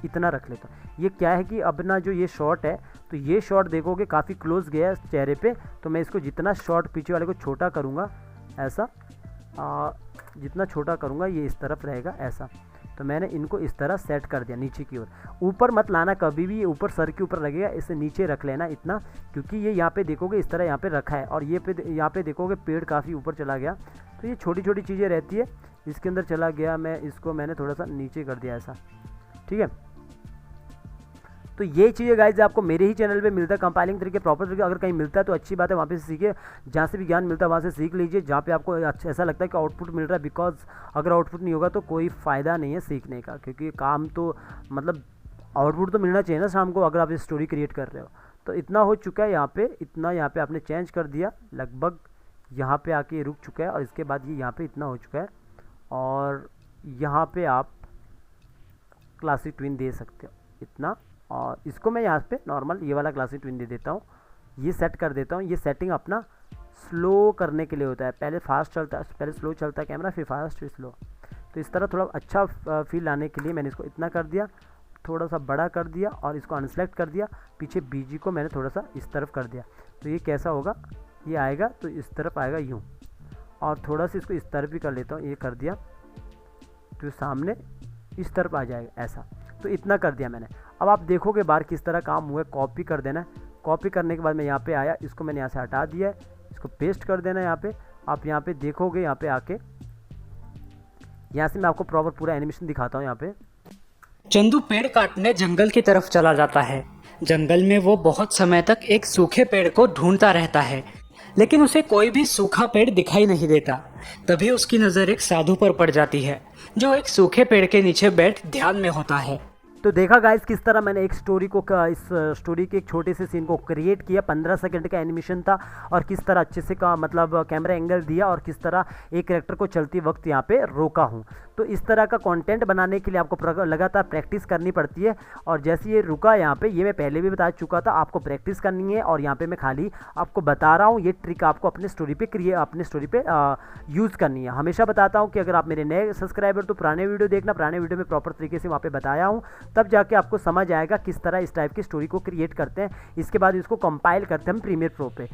इतना रख लेता हूँ। ये क्या है कि अब ना जो ये शॉट है, तो ये शॉट देखोगे काफ़ी क्लोज गया है चेहरे पे। तो मैं इसको जितना शॉट पीछे वाले को छोटा करूँगा, ऐसा जितना छोटा करूँगा ये इस तरफ रहेगा ऐसा। तो मैंने इनको इस तरह सेट कर दिया नीचे की ओर। ऊपर मत लाना कभी भी, ये ऊपर सर के ऊपर लगेगा, इसे नीचे रख लेना इतना, क्योंकि ये यहाँ पे देखोगे इस तरह यहाँ पे रखा है, और ये यहाँ पे देखोगे पेड़ काफ़ी ऊपर चला गया। तो ये छोटी छोटी चीज़ें रहती है, इसके अंदर चला गया। मैंने थोड़ा सा नीचे कर दिया ऐसा। ठीक है, तो ये चीज़ें गाइज आपको मेरे ही चैनल पे मिलता है कंपाइलिंग तरीके, प्रॉपर तरीके। अगर कहीं मिलता है तो अच्छी बात है, वहाँ पे सीखिए। जहाँ से भी ज्ञान मिलता है वहाँ से सीख लीजिए, जहाँ पे आपको ऐसा लगता है कि आउटपुट मिल रहा है। बिकॉज अगर आउटपुट नहीं होगा तो कोई फ़ायदा नहीं है सीखने का, क्योंकि काम तो मतलब आउटपुट तो मिलना चाहिए ना शाम को, अगर आप ये स्टोरी क्रिएट कर रहे हो। तो इतना हो चुका है यहाँ पे, इतना यहाँ पे आपने चेंज कर दिया, लगभग यहाँ पे आके रुक चुका है। और इसके बाद ये यहाँ पे इतना हो चुका है, और यहाँ पे आप क्लासिक ट्विन दे सकते हो इतना। और इसको मैं यहाँ पे नॉर्मल ये वाला क्लासिक ट्विन दे देता हूँ, ये सेट कर देता हूँ। ये सेटिंग अपना स्लो करने के लिए होता है, पहले फास्ट चलता है, पहले स्लो चलता है कैमरा, फिर फास्ट फिर स्लो। तो इस तरह थोड़ा अच्छा फील लाने के लिए मैंने इसको इतना कर दिया, थोड़ा सा बड़ा कर दिया, और इसको अनसेलेक्ट कर दिया। पीछे बीजी को मैंने थोड़ा सा इस तरफ कर दिया। तो ये कैसा होगा, ये आएगा तो इस तरफ आएगा यूँ, और थोड़ा सा इसको इस तरफ भी कर लेता हूँ, ये कर दिया तो सामने इस तरफ आ जाएगा ऐसा। तो इतना कर दिया मैंने। अब आप देखोगे बाहर किस तरह काम हुआ है, कॉपी कर देना है। कॉपी करने के बाद मैं यहाँ पे आया, इसको मैंने यहाँ से हटा दिया है, इसको पेस्ट कर देना है यहाँ पे। आप यहाँ पे देखोगे, यहाँ पे आके यहाँ से मैं आपको प्रॉपर पूरा एनिमेशन दिखाता हूँ। यहाँ पे चंदू पेड़ काटने जंगल की तरफ चला जाता है। जंगल में वो बहुत समय तक एक सूखे पेड़ को ढूंढता रहता है, लेकिन उसे कोई भी सूखा पेड़ दिखाई नहीं देता। तभी उसकी नज़र एक साधु पर पड़ जाती है, जो एक सूखे पेड़ के नीचे बैठ ध्यान में होता है। तो देखा गाइस किस तरह मैंने एक स्टोरी को इस स्टोरी के एक छोटे से सीन को क्रिएट किया। 15 सेकंड का एनिमेशन था, और किस तरह अच्छे से का मतलब कैमरा एंगल दिया, और किस तरह एक कैरेक्टर को चलती वक्त यहाँ पे रोका हूँ। तो इस तरह का कंटेंट बनाने के लिए आपको लगातार प्रैक्टिस करनी पड़ती है। और जैसे ये रुका यहाँ पे, ये मैं पहले भी बता चुका था, आपको प्रैक्टिस करनी है। और यहाँ पे मैं खाली आपको बता रहा हूँ, ये ट्रिक आपको अपने स्टोरी पे यूज़ करनी है। हमेशा बताता हूँ कि अगर आप मेरे नए सब्सक्राइबर तो पुराने वीडियो देखना, पुराने वीडियो में प्रॉपर तरीके से वहाँ पे बताया हूँ, तब जाके आपको समझ आएगा किस तरह इस टाइप की स्टोरी को क्रिएट करते हैं। इसके बाद इसको कंपाइल करते हैं हम प्रीमियर प्रो पे।